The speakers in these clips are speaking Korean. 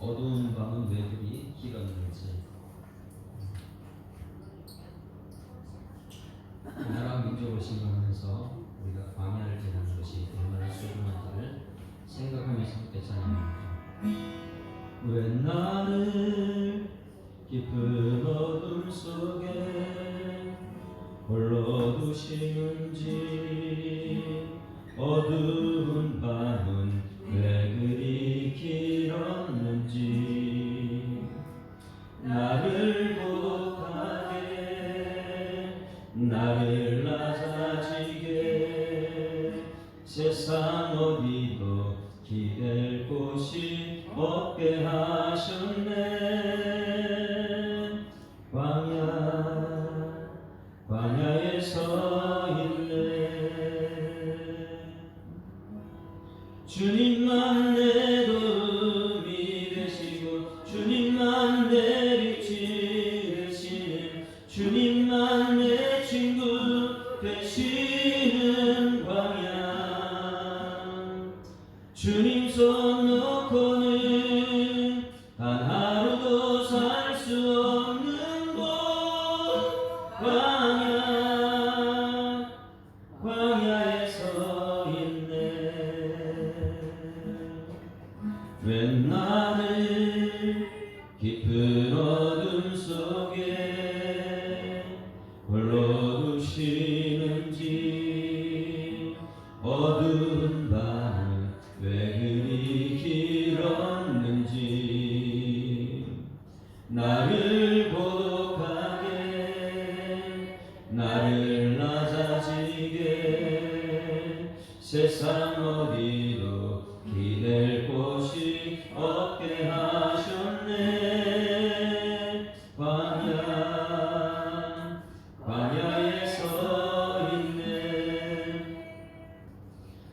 어두운 밤은 왜 그리 길었는지. 나라 민족을 신경하면서 우리가 광야를 지나는 것이 얼마나 소중한지를 생각하면서 함께 찬양합니다. 왜 나를 깊은 어둠 속에 홀로 두시는지, 어두운 밤은 왜 그리 길었는지, 나를 고독하게 나를 낮아지게 세상 어디도 기댈 곳이 없게 하셨네. 광야에 서 있네. 주님만 내 도움이 되시고 주님만 내 빛이 되시는, 주님만 내 친구 되시는 광야. 주님 손 놓고는 단 하루도 살 수 없는 곳, 광야에 서 있네. 왜 나를 깊은 어둠 속에 홀로 두시는지, 어두운 밤은 왜 그리 길었는지, 나를 고독하게 나를 낮아지게 세상 어디도 기댈 곳이 없게 하셨네. 광야에 서 있네.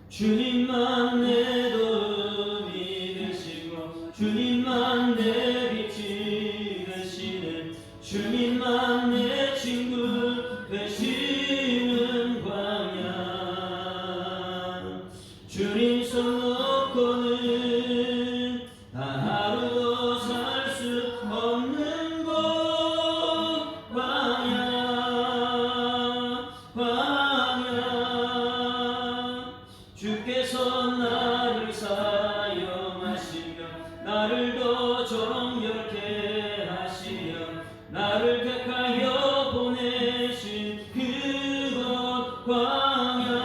주님만 내 도움이 되시고 주님만 내 빛이 되시는, 주님만 내 친구 되시는 광야. 주님 손 놓고는 단 하루도 살 수 없는 곳, 광야. 주께서 나를 사용하시며 나를 더 정결케 하시며 나를 택하여 보내신 그곳 광야.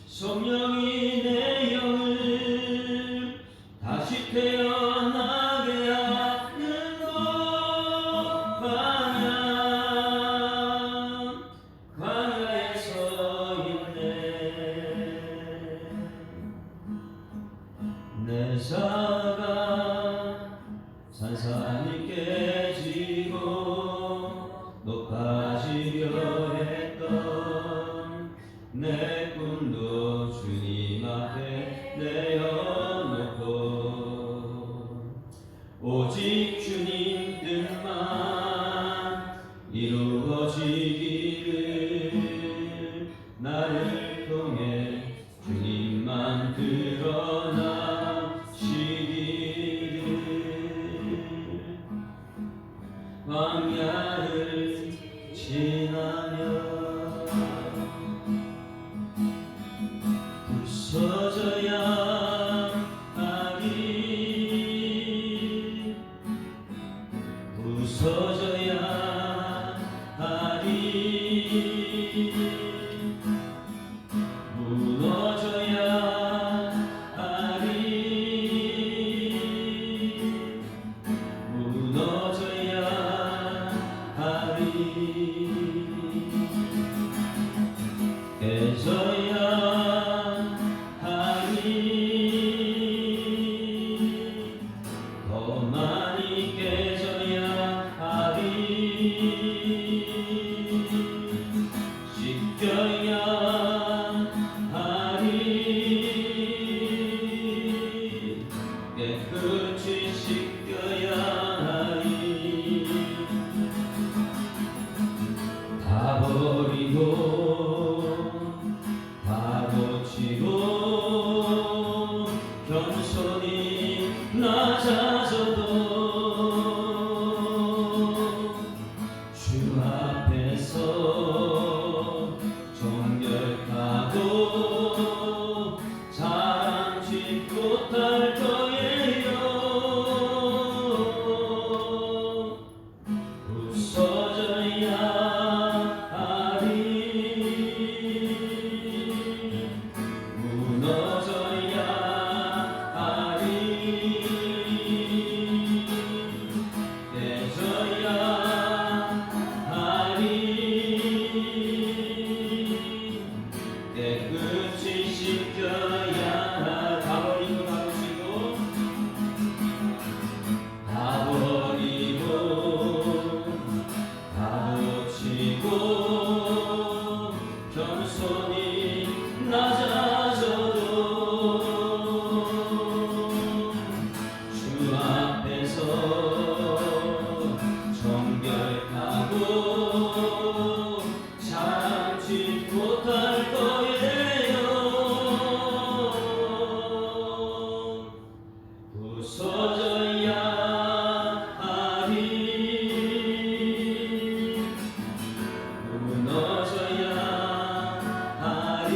성령이 내 영을 다시 태어나게 하는 곳, 광야에 서 있네. 내 자아가 산산이 깨지고 높아지려 했던 내 꿈도 주님 앞에 내어놓고, 오직 주님 뜻만 이루어지기를, 나를 통해 주님만 드러나시기를. 광야를 지나며 부서져야 하리, 부서져야 하리, 무너져야 하리, 무너져야 하리, 깨져야 하리, 더 많이 깨져야 하리, 씻겨야 하리, 깨끗이 씻겨야 하리. 다 버리고 다 고치고 겸손히 낮아져도 주 앞에서 정결하고 자랑치 못할 거예요. 부서져야 하리 무너져야 하리 깨져야 하리 깨끗이 씻겨야 다 버리고 다 버리고 다 놓치고 겸손히 낮아져도 주 앞에서 정결하고 참지 못할 거예요. 부서져야 하리 무너져야 하리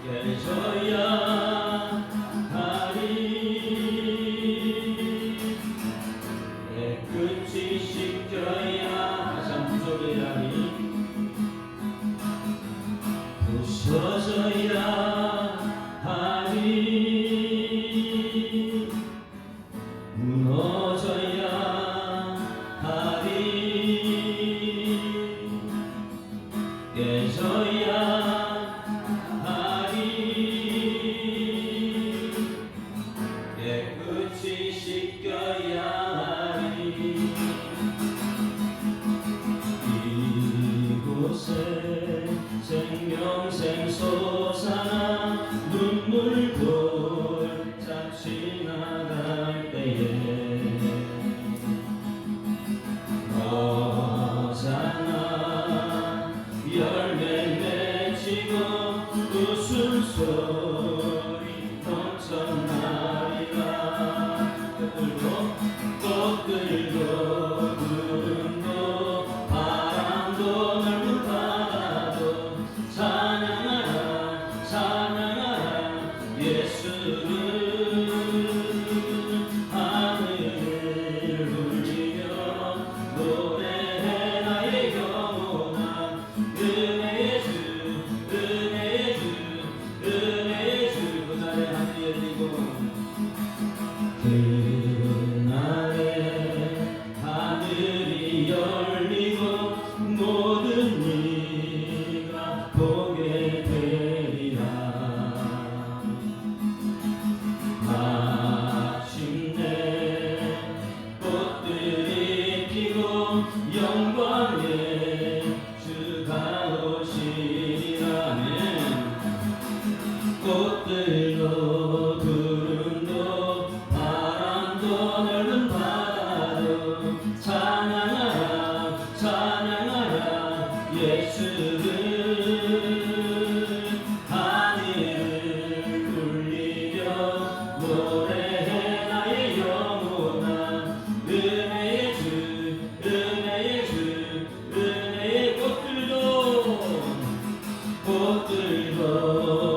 깨져야 하리 깨끗이 씻겨야 다시 한번 부서져야 하리 부서져야 하리 무너져야 하리 깨져야 하리 깨끗이 씻겨야 하리 이곳에 생명샘 솟아나 눈물 골짝 지나갈 때에 너잖아 열매 맺히고 웃음소리 넘쳐나리라 꽃들도 구름도 바람도 넓은 바다도 찬양하라 찬양하라 예수를 하늘을 울리며 노래해 나의 영혼아 은혜의 주 은혜의 주 은혜의 주 그날의 하늘이 열리고 그날에 하늘이 열리고 모든 이가 보게 되리라 마침내 꽃들이 피고 영광의 주가 오시리라면 꽃들도 구름도 바람도 넓은 바다도 찬양하라 찬양하라 예수를 하늘을 울리며 노래해 나의 영혼아 은혜의 주 은혜의 주 은혜의 꽃들도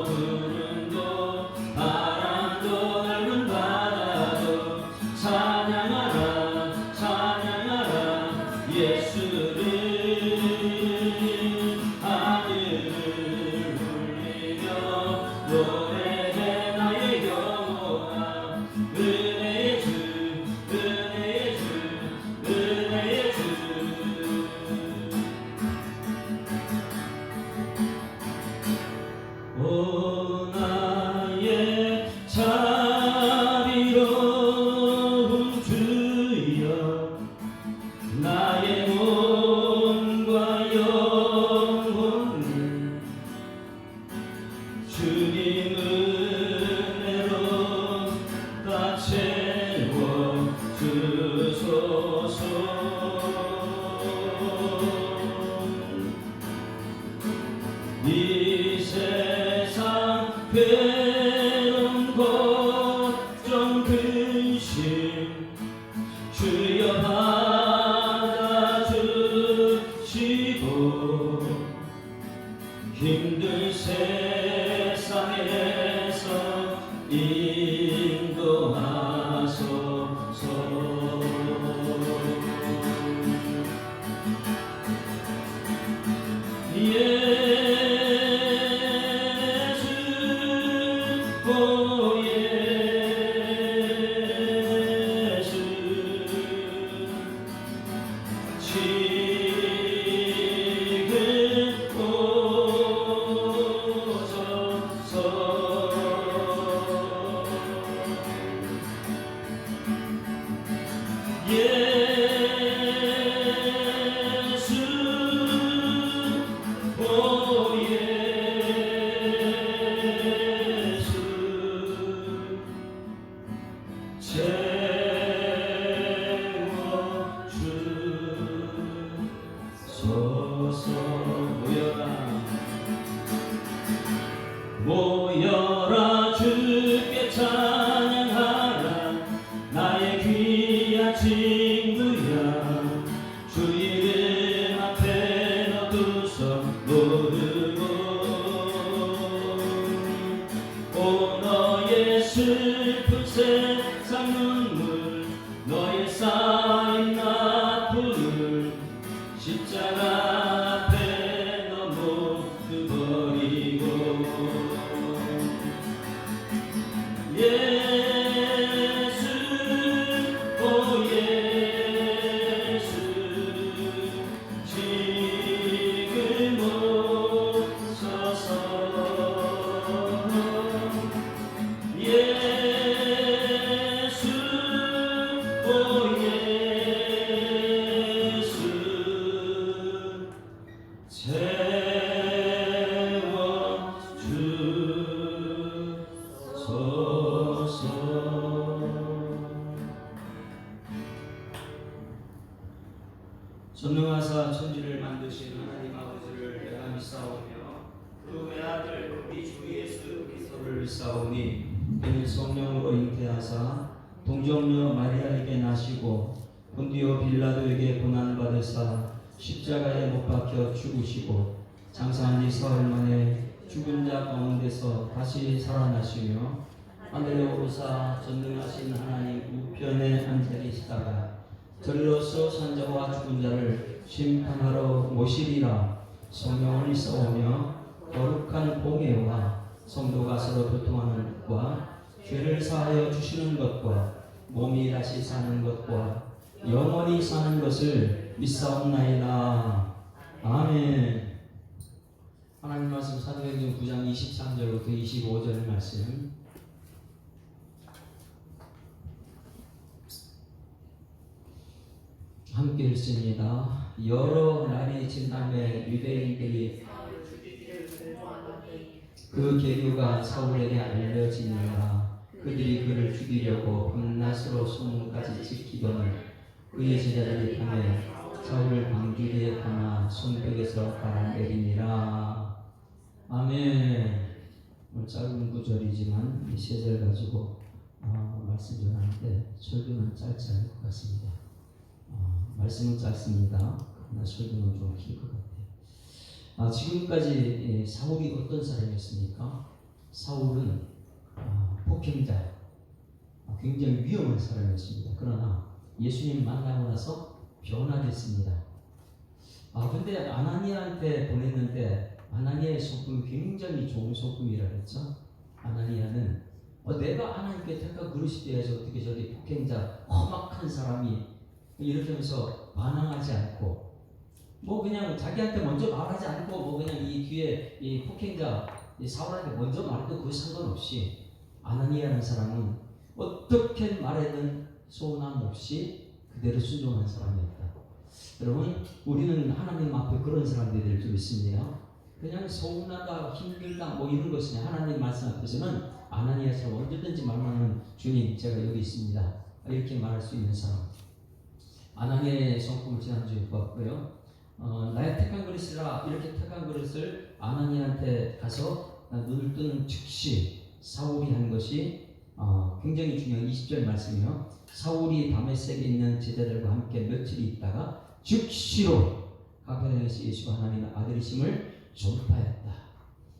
구름도 바람도 넓은 바다도 찬양하라 찬양하라 예수를 하늘을 울리며 노래해 나의 영혼아 은혜의 주 은혜의 주 은혜의 주 오 나의 자비로운 주여 나의 몸과 영혼을 주님 은혜로 다 채워 주소서 이 세상 괴로운 모여라 주께 찬양하라 나의 귀한 친구야 주 이름 앞에 너두서 모르고 오 너의 슬픈 세상 눈물 너의 쌓인 나쁨을 십자가 앞에 너 모두 버리고 예수 오 예수 지금 오셔서 예수 오 예수 전능하사 천지를 만드신 하나님 아버지를 내가 믿사오며 그 외아들 우리 주 예수 그리스도를 믿사오니 이는 성령으로 잉태하사 동정녀 마리아에게 나시고 본디오 빌라도에게 고난받으사 십자가에 못 박혀 죽으시고 장사한 지 사흘 만에 죽은 자 가운데서 다시 살아나시며 하늘에 오르사 전능하신 하나님 우편에 앉아 계시다가 절로서 산자와 죽은 자를 심판하러 모시리라. 성령을 써오며 거룩한 공예와 성도가 서로 교통하는 것과 죄를 사하여 주시는 것과 몸이 다시 사는 것과 영원히 사는 것을 믿사옵나이다. 아멘. 하나님 말씀 사도행전 9장 23절부터 25절 말씀 함께 읽습니다. 여러 날이 지남에 유대인들이 그 계류가 사울에게 알려지니라. 그들이 그를 죽이려고 밤낮으로 소문까지 지키더니 그의 제자들이 밤에 사울을 방주리에 담아 손뼉에서 갈아내리니라. 아멘. 짧은 구절이지만 이 세 절 가지고 말씀 전하는데 설교는 짧지 않을 것 같습니다. 말씀은 짧습니다. 그러나 설교는 좀 길 것 같아요. 지금까지 사울이 어떤 사람이었습니까? 사울은 폭행자, 굉장히 위험한 사람이었습니다. 그러나 예수님 만나고 나서 변화됐습니다. 근데 아나니아한테 보냈는데 아나니아의 소금이 굉장히 좋은 소금이라 그랬죠. 아나니아는 내가 하나님께 택한 그릇이 되어야지 어떻게 저리 폭행자 험악한 사람이 이렇게 하면서 반항하지 않고 그냥 자기한테 먼저 말하지 않고 그냥 이 뒤에 이 폭행자 이 사울한테 먼저 말해도 그 상관없이 아나니아라는 사람은 어떻게 말해든 소원함 없이 그대로 순종한 사람이었다. 여러분 우리는 하나님 앞에 그런 사람들이 좀 있습니다. 그냥 서운하다 힘들다 이런 것이 하나님 말씀 앞에서는 아나니아처럼 언제든지 말하는 주님 제가 여기 있습니다 이렇게 말할 수 있는 사람. 아나니아의 성품을 지난주에 보았고요. 나의 택한 그릇이라 이렇게 택한 그릇을 아나니아한테 가서 눈을 뜨는 즉시 사울이 한 것이 굉장히 중요한 20절 말씀이요. 사울이 다메섹에 있는 제자들과 함께 며칠 있다가 즉시로 가버나움에서 예수가 하나님의 아들이심을 전파했다.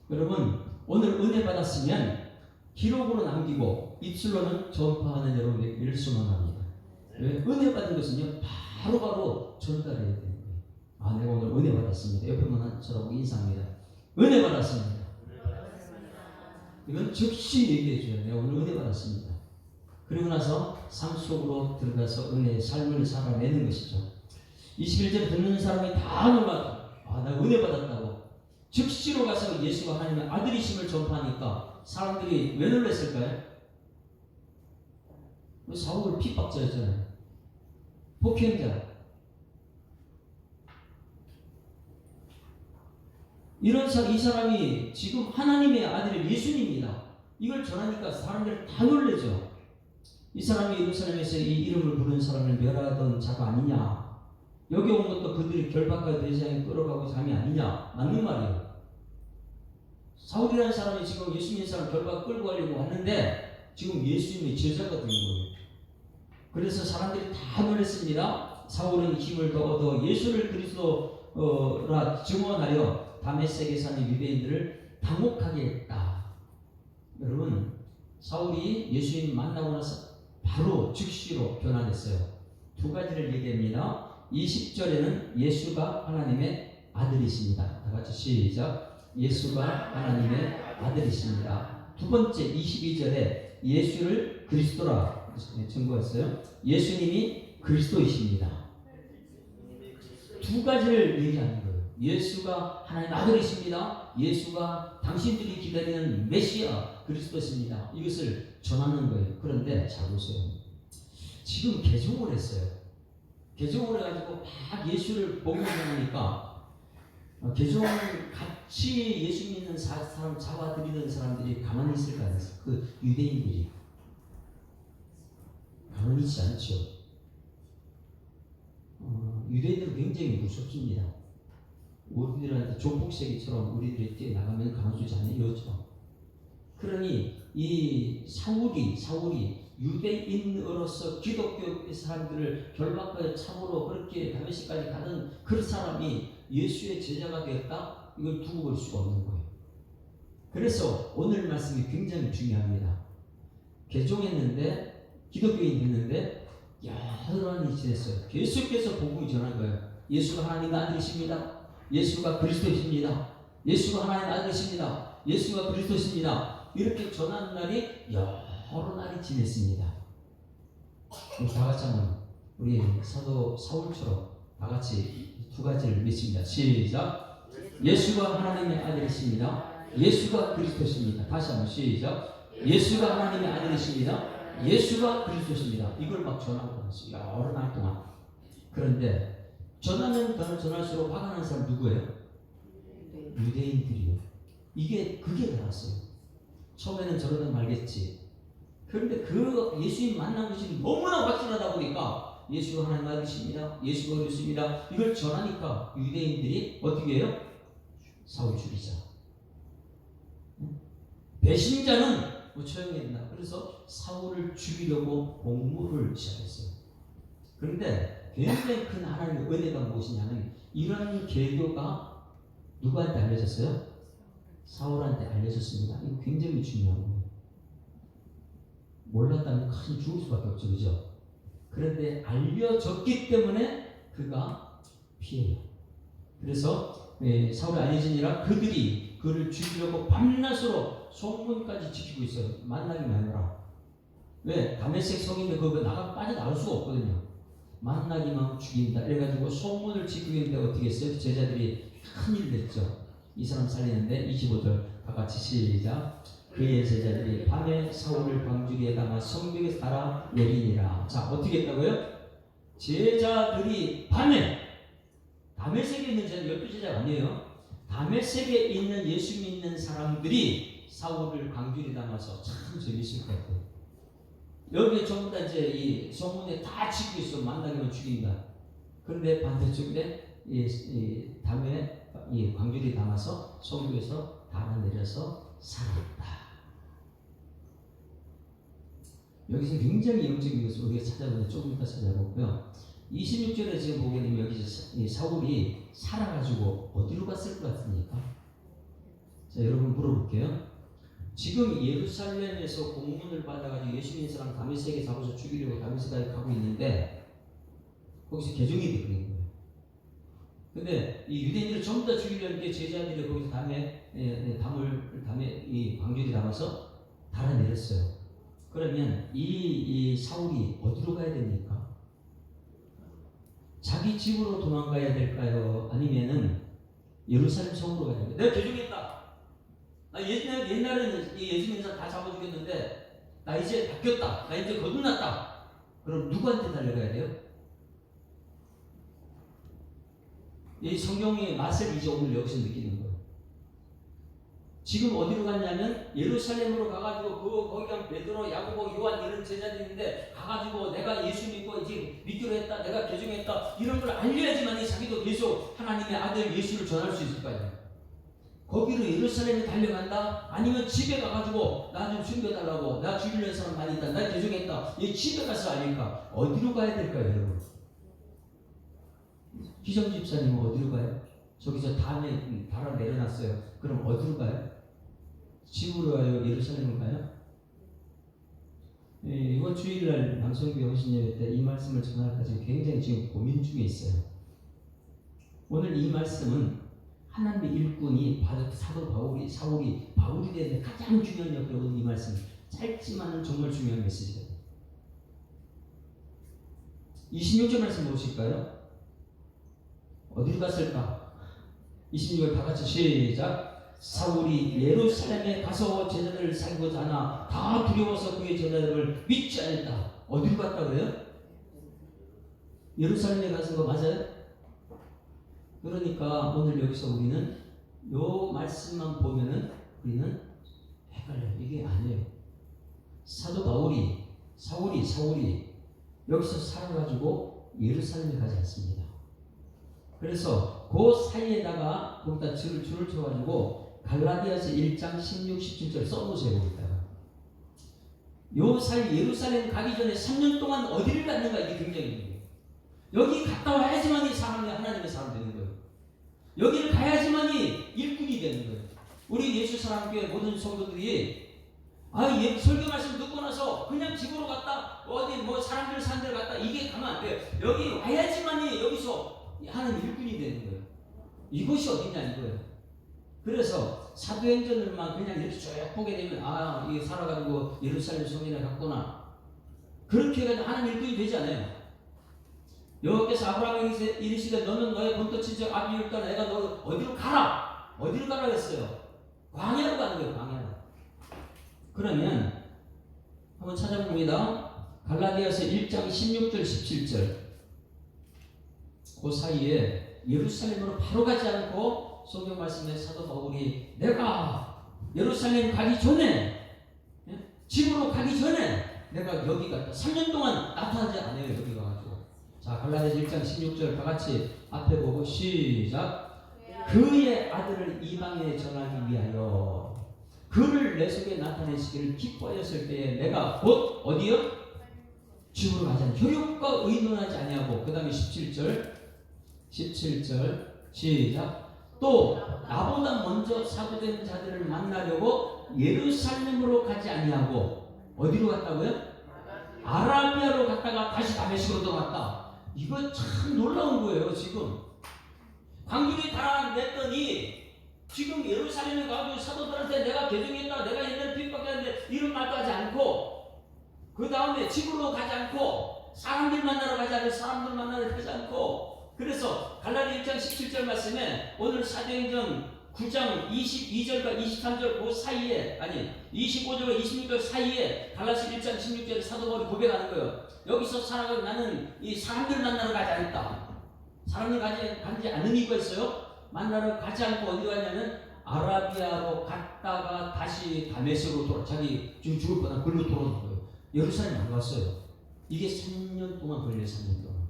여러분 오늘 은혜 받았으면 기록으로 남기고 입술로는 전파하는 여러분에게 일순원합니다. 은혜 받은 것은요 바로바로 전달해야 되는 거예요. 내가 오늘 은혜 받았습니다. 옆에 분은 저라고 인사합니다. 은혜 받았습니다. 이건 즉시 얘기해 줘요. 내가 오늘 은혜 받았습니다. 그리고 나서 삶 속으로 들어가서 은혜의 삶을 살아내는 것이죠. 21절 듣는 사람이 다 놀라다. 나 은혜 받았다고. 즉시로 가서 예수가 하나님의 아들이심을 전파하니까 사람들이 왜 놀랐을까요? 사울 핍박자였잖아요. 폭행자. 이 사람이 지금 하나님의 아들의 예수님입니다. 이걸 전하니까 사람들이 다 놀라죠. 이 사람이 예루살렘에서 이 이름을 부르는 사람을 멸하던 자가 아니냐. 여기 온 것도 그들이 결박하여 대장에 끌어가고 잠이 아니냐. 맞는 말이에요. 사울이라는 사람이 지금 예수 믿는 사람 결과 끌고 가려고 왔는데 지금 예수님의 제자가 된 거예요. 그래서 사람들이 다 놀랐습니다. 사울은 힘을 더 얻어 예수를 그리스도라 증언하여 다메섹에 사는 유대인들을 당혹하게 했다. 여러분, 사울이 예수님 만나고 나서 바로 즉시로 변화됐어요. 두 가지를 얘기합니다. 20절에는 예수가 하나님의 아들이십니다. 다 같이 시작. 예수가 하나님의 아들이십니다. 두 번째 22절에 예수를 그리스도라 증거했어요. 예수님이 그리스도이십니다. 두 가지를 얘기하는 거예요. 예수가 하나님의 아들이십니다. 예수가 당신들이 기다리는 메시아 그리스도십니다. 이것을 전하는 거예요. 그런데 잘 보세요. 지금 개종을 했어요. 개종을 해가지고 막 예수를 복음하니까 개종을 같이 예수 믿는 사람 잡아들이는 사람들이 가만히 있을까? 그 유대인들이 가만히 있지 않죠. 유대인들은 굉장히 무섭습니다. 우리들한테 조폭새기처럼 우리들이 뛰어나가면 가만두지 않죠. 그러니 이 사울이 유대인으로서 기독교 사람들을 결박하여 참으로 그렇게 다메섹까지 가는 그 사람이 예수의 제자가 되었다? 이걸 두고 볼 수가 없는 거예요. 그래서 오늘 말씀이 굉장히 중요합니다. 개종했는데 기독교인 됐는데 여러 년이 지냈어요. 계속해서 복음이 전한 거예요. 예수가 하나님의 아들이십니다. 예수가 그리스도이십니다. 예수가 하나님의 아들이십니다. 예수가 그리스도이십니다. 이렇게 전하는 날이 여러 날이 지냈습니다. 다 같이 한번 우리 사도 사울처럼 다 같이 두 가지를 믿습니다. 시작. 예수가 하나님의 아들이십니다. 예수가 그리스도십니다. 다시 한번 시작. 예수가 하나님의 아들이십니다. 예수가 그리스도십니다. 이걸 막 전하고 있어요. 여러 날 동안. 그런데 전하면 더 전할수록 화가 나는 사람 누구예요? 유대인들이요. 그게 달았어요. 처음에는 저러다 말겠지. 그런데 그 예수님 만난 것이 너무나 확실하다 보니까 예수가 하나님 아들이십니다. 예수가 그리스도입니다. 이걸 전하니까 유대인들이 어떻게 해요? 사울 죽이자. 배신자는 처형해야 된다. 그래서 사울을 죽이려고 공모를 시작했어요. 그런데 굉장히 큰 하나님의 은혜가 무엇이냐면 이런 계교가 누구한테 알려졌어요? 사울한테 알려졌습니다. 이거 굉장히 중요한 거예요. 몰랐다면 큰 죽을 수밖에 없죠. 그죠? 그런데 알려졌기 때문에 그가 피해요. 그래서 사울이 알려지니라 그들이 그를 죽이려고 밤낮으로 성문까지 지키고 있어요. 만나기만 해라. 왜? 다메섹 성인데 그거 빠져나올 수가 없거든요. 만나기만 죽인다. 이래가지고 성문을 지키고 있는데 어떻게 했어요? 제자들이 큰일 냈죠. 이 사람 살리는데 25절 다 같이 시작. 그의 제자들이 밤에 사울을 광주리에 담아 성벽에서 달아 내리니라. 자, 어떻게 했다고요? 제자들이 밤에 다메섹에 있는 제자 12제자가 아니에요. 다메섹에 있는 예수 믿는 사람들이 사울을 광주리에 담아서 참 재밌을 것 같아요. 여기 전부 다 이제 이 성문에 다 지키고 있어. 만나기만 죽인다. 그런데 반대쪽에 담에 이 광주리에 담아서 성벽에서 달아내려서 살았다. 여기서 굉장히 영적인 것을 우리가 찾아보면 조금 이따 찾아보고요. 26절에 지금 보게 되면 여기서 사울이 살아가지고 어디로 갔을 것 같습니까? 자, 여러분 물어볼게요. 지금 예루살렘에서 공문을 받아가지고 예수 믿는 사람 다메섹에 잡아서 죽이려고 다메섹까지 가고 있는데 거기서 개종이 되는 거예요. 근데 이 유대인들을 전부 다 죽이려는 게 제자들이 거기서 담에 이 광주리 담아서 달아내렸어요. 그러면 이 사울이 어디로 가야 됩니까? 자기 집으로 도망가야 될까요? 아니면은 예루살렘 성으로 가야 될까요? 내가 개종했다. 나 옛날에는 이 예수 믿는 사람 다 잡아 죽였는데 나 이제 바뀌었다. 나 이제 거듭났다. 그럼 누구한테 달려가야 돼요? 이 성경의 맛을 이제 오늘 여기서 느끼는 거예요. 지금 어디로 갔냐면 예루살렘으로 가가지고 거기 가면 베드로, 야고보, 요한 이런 제자들이 있는데 가가지고 내가 예수 믿고 이제 믿기로 했다, 내가 개종했다 이런 걸 알려야지만 자기도 계속 하나님의 아들 예수를 전할 수 있을 거 아니에요. 거기로 예루살렘에 달려간다? 아니면 집에 가가지고 나 좀 숨겨달라고, 나 죽이려는 사람 많이 있다, 나 개종했다, 얘 집에 가서 알릴까? 어디로 가야 될까요, 여러분? 희정 집사님은 어디로 가요? 저기서 담에 달아 내려놨어요. 그럼 어디로 가요? 집으로 가요? 예루살렘으로 가요? 이번 주일날 남성교회 오신 예배 때 이 말씀을 전할까 지금 굉장히 지금 고민 중에 있어요. 오늘 이 말씀은 하나님의 일꾼이 사도 바울이 되는데 가장 중요한 역할을 하는 이 말씀, 짧지만은 정말 중요한 메시지예요. 26절 말씀 보실까요? 어디로 갔을까? 26절 다 같이 시작. 사울이 예루살렘에 가서 제자들을 사귀고자 하나 다 두려워서 그의 제자들을 믿지 않았다. 어디로 갔다 그래요? 예루살렘에 가서 거 맞아요? 그러니까 오늘 여기서 우리는 요 말씀만 보면은 우리는 헷갈려요. 이게 아니에요. 사도 사울이 여기서 살아가지고 예루살렘에 가지 않습니다. 그래서 그 사이에다가 거기다 줄을 쳐가지고 갈라디아서 1장 16, 17절 써놓으세요. 거기다가 요 사이 예루살렘 가기 전에 3년 동안 어디를 갔는가, 이게 굉장히 중요해요. 여기 갔다 와야지만이 사람이 하나님의 사람 되는 거예요. 여기를 가야지만이 일꾼이 되는 거예요. 우리 예수사랑교회 모든 성도들이 설교 말씀 듣고 나서 그냥 집으로 갔다, 어디 뭐 사람들 사는 데 갔다, 이게 가면 안 돼요. 여기 와야지만이 여기서 하나님 일꾼이 되는 거예요. 이것이 어디냐 이거예요. 그래서 사도행전을만 그냥 이렇게 쭉 보게 되면 이게 살아가지고 예루살렘 성전에 갔구나, 그렇게 해가지고 하나님 일꾼이 되지 않아요. 여호와께서 아브라함에게 이르시되 너는 너의 본토 친척 아비를 떠나 내가 너 어디로 가라. 어디로 가라 했어요? 광야로 가는 거예요. 광야로. 그러면 한번 찾아봅니다. 갈라디아서 1장 16절 17절. 그 사이에 예루살렘으로 바로 가지 않고 성경 말씀에 사도 바울이 내가 예루살렘 가기 전에, 집으로 가기 전에 내가 여기 갔다. 3년 동안 나타나지 않아요. 여기 가가지고. 자, 갈라디아서 1장 16절 다 같이 앞에 보고 시작. 그의 아들을 이방에 전하기 위하여 그를 내 속에 나타내시기를 기뻐하였을 때에 내가 곧 어디요? 집으로 가지 않고 혈육과 의논하지 아니하고, 그 다음에 17절 시작. 또 나보다 먼저 사도된 자들을 만나려고 예루살렘으로 가지 아니하고 어디로 갔다고요? 아라비아로 갔다가 다시 다메섹으로 돌아왔다. 이거 참 놀라운 거예요. 지금 광주리 다 냈더니 지금 예루살렘에 가서 사도들한테 내가 개종했다, 내가 옛날에 핍박했는데 이런 말도 하지 않고, 그 다음에 집으로 가지 않고, 사람들 만나러 가지 않고, 그래서 갈라디아 1장 17절 말씀에 오늘 사도행전 9장 22절과 23절 그 사이에, 25절과 26절 사이에 갈라디아 1장 16절에 사도 바울이 고백하는 거예요. 여기서 살아가고 나는 이 사람들 만나러 가지 않았다. 사람들 가지 않는 이유가 있어요. 만나러 가지 않고 어디로 갔냐면 아라비아로 갔다가 다시 다메섹으로 자기 지금 죽을 뻔한 글로 돌아온 거예요. 예루살렘 안 갔어요. 이게 3년 동안 걸려요. 3년 동안.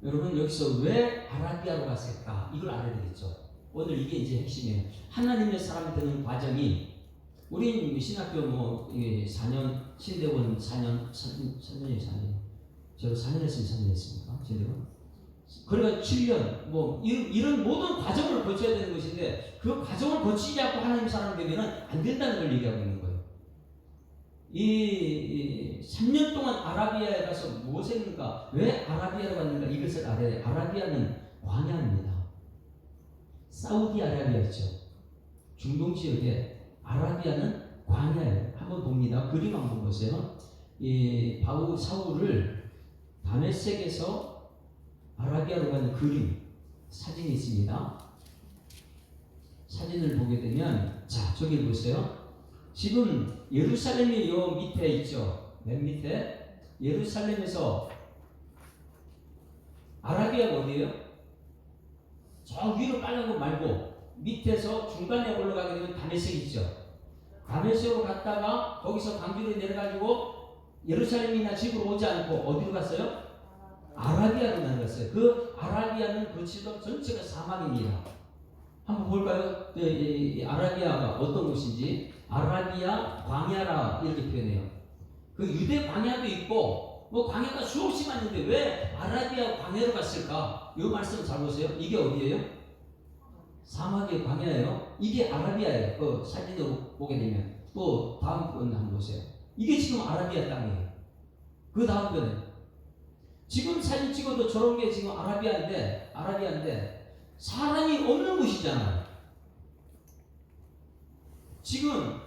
여러분 여기서 왜 아라비아로 갔을까? 이걸 알아야 되겠죠. 오늘 이게 이제 핵심이에요. 하나님의 사람이 되는 과정이, 우린 신학교 4년, 신대원 4년이에요. 4년. 제가 4년 했으면 4년 했습니까? 신대원? 그러니까 7년, 이런 모든 과정을 거쳐야 되는 것인데, 그 과정을 거치지 않고 하나님 사람이 되면 안 된다는 걸 얘기하고 있는 거예요. 이 3년 동안 아라비아에 가서 무엇을 했는가? 왜 아라비아로 갔는가? 이것을 알아야 돼요. 아라비아는 광야입니다. 사우디아라비아 있죠. 중동 지역에 아라비아는 광야예요. 한번 봅니다. 그림 한번 보세요. 이 사울을 다메섹에서 아라비아로 가는 그림, 사진이 있습니다. 사진을 보게 되면, 자, 저기 보세요. 지금 예루살렘이 요 밑에 있죠. 맨 밑에. 예루살렘에서 아라비아가 어디예요? 저 위로 빨간 거 말고 밑에서 중간에 올라가게 되면 다메섹 있죠. 다메섹으로 갔다가 거기서 광주에 내려가지고 예루살렘이나 집으로 오지 않고 어디로 갔어요? 아라비아로 내려갔어요. 그 아라비아는 그 지도 전체가 사막입니다. 한번 볼까요? 이 아라비아가 어떤 곳인지. 아라비아 광야라 이렇게 표현해요. 그 유대 광야도 있고 뭐 광야가 수없이 많은데 왜 아라비아 광야로 갔을까? 이 말씀 잘 보세요. 이게 어디예요? 사막의 광야예요. 이게 아라비아예요. 그 사진으로 보게 되면 또 다음 분 한번 보세요. 이게 지금 아라비아 땅이에요. 그 다음 분은 지금 사진 찍어도 저런 게 지금 아라비아인데 사람이 없는 곳이잖아요. 지금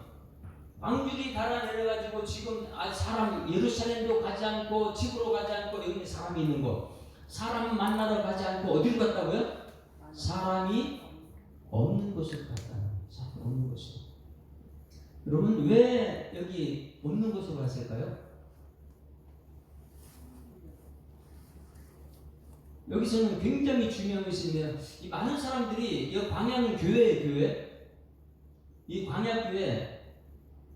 왕들이 달아 내려가지고 지금 사람 예루살렘도 가지 않고 집으로 가지 않고 여기 사람이 있는 곳, 사람 만나러 가지 않고 어디로 갔다고요? 사람이 없는 곳으로 갔다는 거예요. 사람이 없는 곳으로. 여러분 왜 여기 없는 곳으로 갔을까요? 여기서는 굉장히 중요한 것이 있는데요. 이 많은 사람들이 이 광야는 교회예요, 교회. 이 광야 교회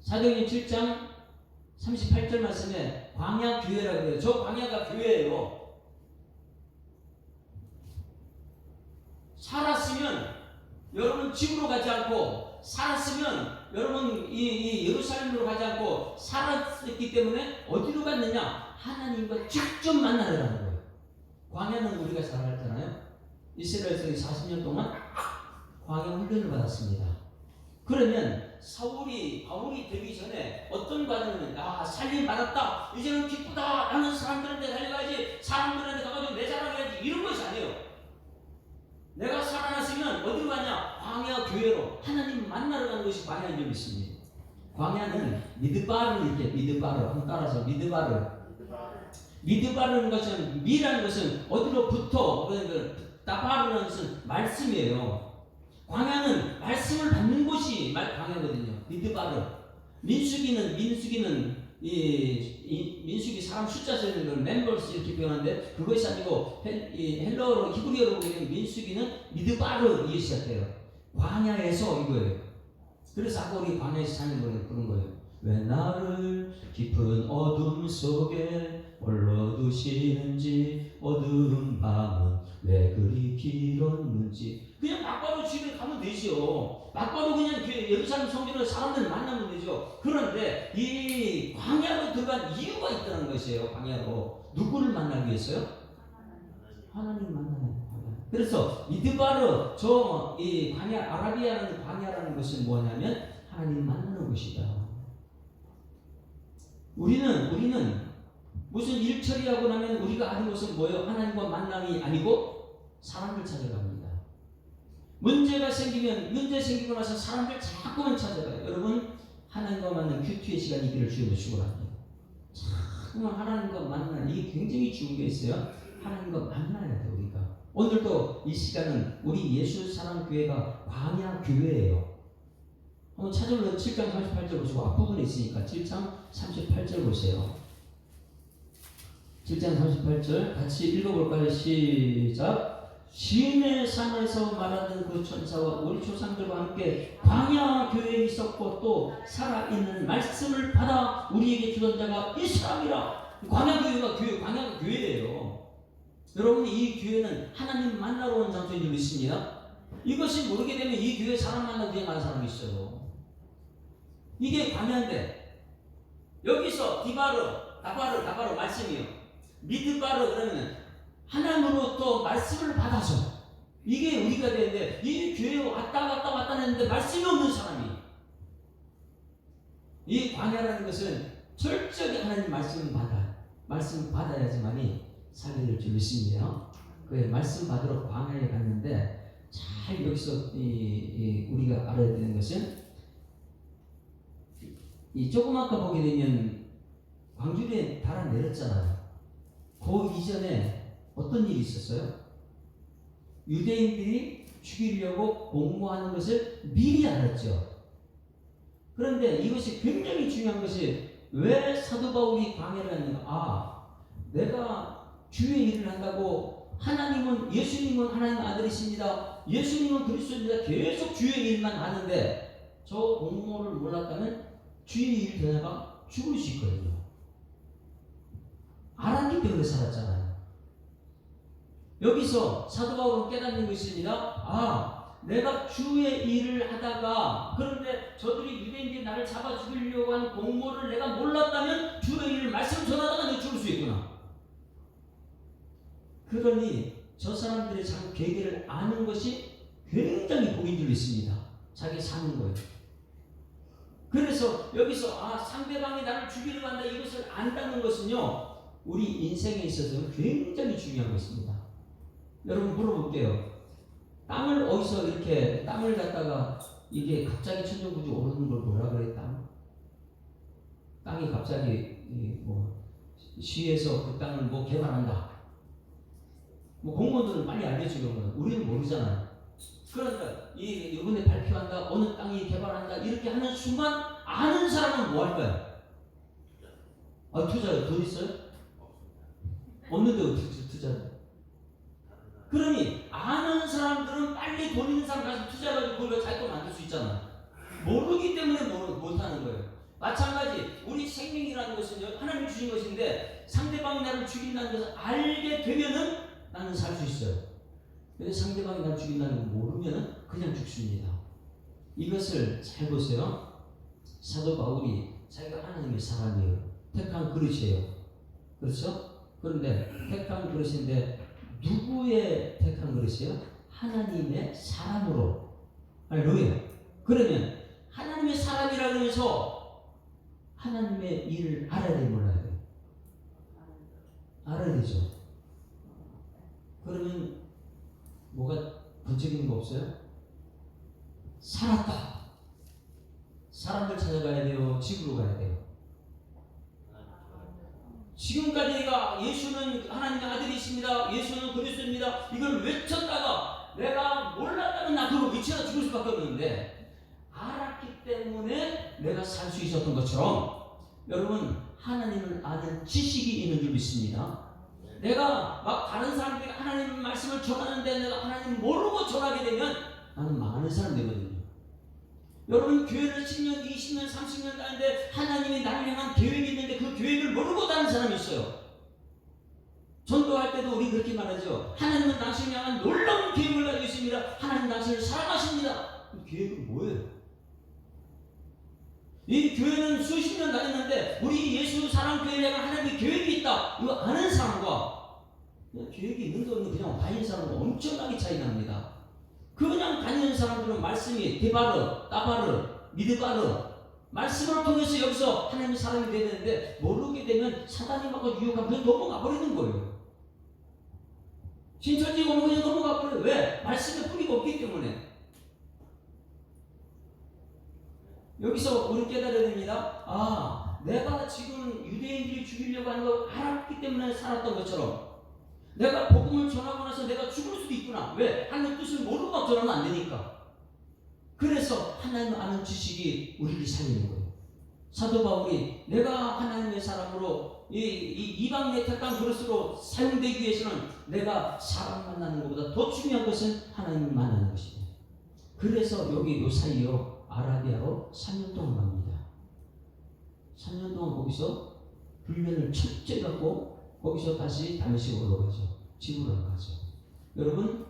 사도행전 7장 38절 말씀에 광야 교회라고 해요. 저 광야가 교회예요. 살았으면 여러분 집으로 가지 않고 살았으면 여러분 이 예루살렘으로 가지 않고 살았기 때문에 어디로 갔느냐? 하나님과 직접 만나려는 거예요. 광야는 우리가 잘 알잖아요. 이스라엘에서 40년 동안 광야 훈련을 받았습니다. 그러면 바울이 되기 전에 어떤 과정은 살림 받았다, 이제는 기쁘다 라는 사람들한테 달려가야지, 사람들한테 가가지고 내 자랑해야지, 이런 것이 아니에요. 내가 살아났으면 어디로 가냐? 광야 교회로 하나님 만나러 가는 것이 광야인 줄 믿습니다. 광야는 미드바르를 이렇게 미드바르 한번 따라서 미드바르는 것은 미라는 것은 어디로부터 따바르는 것은 말씀이에요. 광야는 말씀을 받는 곳이 광야거든요. 미드바르. 민수기는 민수기 사람 숫자 세는 걸 멤버스 이렇게 표현하는데 그것이 아니고 헬러어로 히브리어로 보게 되면 민수기는 미드바르 이게 시작돼요. 광야에서 이거예요. 그래서 아까 우리 광야에서 사는 거는 그런 거예요. 왜 나를 깊은 어둠 속에 홀로 두시는지, 어두운 밤은 왜 그리 길었는지. 그냥 막바로 집에 가면 되죠. 막바로 그냥 예루살렘 성전에서 사람들 만나면 되죠. 그런데 이 광야로 들어간 이유가 있다는 것이에요. 광야로 누구를 만나기 위해서요? 하나님 만나는 광야. 그래서 미드바르 이 광야, 아라비아라는 광야라는 것은 뭐냐면 하나님 만나는 곳이다. 우리는 무슨 일 처리하고 나면 우리가 하는 것은 뭐예요? 하나님과 만남이 아니고 사람을 찾아갑니다. 문제 생기고 나서 사람들 자꾸만 찾아가요. 여러분 하나님과 만난 큐티의 시간이 있기를 주님으로 축원합니다. 자꾸만 하나님과 만나는 이게 굉장히 중요한 게 있어요. 하나님과 만나야 돼요. 우리가 오늘도 이 시간은 우리 예수 사랑 교회가 광야 교회예요. 한번 찾아보세요. 7장 38절 보시고 앞부분에 있으니까 7장 38절 보세요. 7장 38절 같이 읽어볼까요? 시작. 시내 산에서 말하던 그 천사와 우리 조상들과 함께 광야 교회에 있었고 또 살아있는 말씀을 받아 우리에게 주던 자가 이 사람이라. 광야 교회예요. 여러분 이 교회는 하나님 만나러 온 장소인 줄 믿습니다. 이것이 모르게 되면 이 교회 사람 만나고 그냥 가는 사람이 있어요. 이게 광야인데 여기서 다바르 말씀이요. 미드바르 그러면 하나님으로부터 말씀을 받아서 이게 우리가 되는데 이 교회에 왔다 했는데 말씀이 없는 사람이 이 광야라는 것은 철저하게 하나님 말씀을 받아야지만이 살게 될 줄 믿습니다. 그 말씀 받으러 광야에 갔는데 잘 여기서 우리가 알아야 되는 것은 조금 아까 보게 되면 광주리에 달아 내렸잖아요. 그 이전에 어떤 일이 있었어요? 유대인들이 죽이려고 공모하는 것을 미리 알았죠. 그런데 이것이 굉장히 중요한 것이 왜 사도 바울이 광야를 갔는가? 내가 주의 일을 한다고 예수님은 하나님 아들이십니다. 예수님은 그리스도입니다. 계속 주의 일만 하는데 저 공모를 몰랐다면 주의 일 되다가 죽을 수 있거든요. 알았기 때문에 살았잖아요. 여기서 사도 바울은 깨닫는 것입니다. 내가 주의 일을 하다가, 그런데 저들이 유대인들이 나를 잡아 죽이려고 하는 공모를 내가 몰랐다면 주의 일을 말씀 전하다가 내가 죽을 수 있구나. 그러니 저 사람들의 참 계기를 아는 것이 굉장히 복인 줄 있습니다. 자기 사는 거예요. 그래서 여기서 상대방이 나를 죽이려고 한다, 이것을 안다는 것은요, 우리 인생에 있어서 굉장히 중요한 것입니다. 여러분 물어볼게요. 땅을 어디서 이렇게 땅을 갖다가 이게 갑자기 천정부지 오르는 걸 뭐라 그랬다? 땅이 갑자기 시에서 그 땅을 개발한다. 공무원들은 많이 알겠죠. 그러면 우리는 모르잖아요. 그러니까 이번에 발표한다, 어느 땅이 개발한다 이렇게 하는 순간 아는 사람은 뭐 할까요? 투자 돈 있어요? 없는데 어떻게 투자를? 그러니 아는 사람들은 빨리 돈 있는 사람 가서 투자해가지고 그걸 자기 돈 만들 수 있잖아. 모르기 때문에 못하는 거예요. 마찬가지 우리 생명이라는 것은 하나님이 주신 것인데 상대방이 나를 죽인다는 것을 알게 되면은 나는 살 수 있어요. 근데 상대방이 나를 죽인다는 걸 모르면은 그냥 죽습니다. 이것을 잘 보세요. 사도 바울이 자기가 하나님의 사람이에요. 택한 그릇이에요. 그렇죠? 그런데 택한 그릇인데 누구의 택한 그릇이에요? 하나님의 사람으로. 할렐루야. 그러면 하나님의 사람이라 그러면서 하나님의 일을 알아야 돼요, 몰라야 돼요? 알아야 되죠. 그러면 뭐가 번쩍이는 거 없어요? 살았다. 사람들 찾아가야 돼요? 집으로 가야 돼요? 지금까지가 예수는 하나님의 아들이십니다, 예수는 그리스도입니다, 이걸 외쳤다가 내가 몰랐다면 나 그걸 외치다 죽을 수밖에 없는데 알았기 때문에 내가 살 수 있었던 것처럼 여러분 하나님을 아는 지식이 있는 줄 믿습니다. 내가 막 다른 사람들이 하나님 말씀을 전하는데 내가 하나님 모르고 전하게 되면 나는 많은 사람 되거든요. 여러분 교회를 10년, 20년, 30년 다니는데 하나님이 나를 향한 계획이 있는데 그 계획을 모르고 다니는 사람이 있어요. 전도할 때도 우리 그렇게 말하죠. 하나님은 당신을 향한 놀라운 계획을 가지고 있습니다. 하나님 당신을 사랑하십니다. 그 계획은 뭐예요? 이 교회는 수십 년 다녔는데 우리 예수 사랑교회에 향한 하나님의 계획이 있다, 이거 아는 사람과 그냥 계획이 있는 거 없는 그냥 다니는 사람은 엄청나게 차이 납니다. 그냥 다니는 사람들은 말씀이 데바르, 따바르, 미드바르 말씀을 통해서 여기서 하나님의 사람이 되야 되는데 모르게 되면 사단이 막 유혹하면 그냥 넘어가 버리는 거예요. 신천지 오면 그냥 넘어가 버려요. 왜? 말씀에 뿌리가 없기 때문에. 여기서 우리 깨달아야 됩니다. 내가 지금 유대인들이 죽이려고 하는 걸 알았기 때문에 살았던 것처럼 내가 복음을 전하고 나서 내가 죽을 수도 있구나. 왜? 하나님의 뜻을 모르고 막 전하면 안 되니까. 그래서 하나님 아는 지식이 우리를 살리는 거예요. 사도 바울이 내가 하나님의 사람으로 이 이방인의 택한 그릇으로 사용되기 위해서는 내가 사람 만나는 것보다 더 중요한 것은 하나님을 만나는 것입니다. 그래서 여기 요 사이요 아라비아로 3년 동안 갑니다. 3년 동안 거기서 훈련을 철저히 갖고 거기서 다시 다메섹으로 가죠. 집으로 안 가죠. 여러분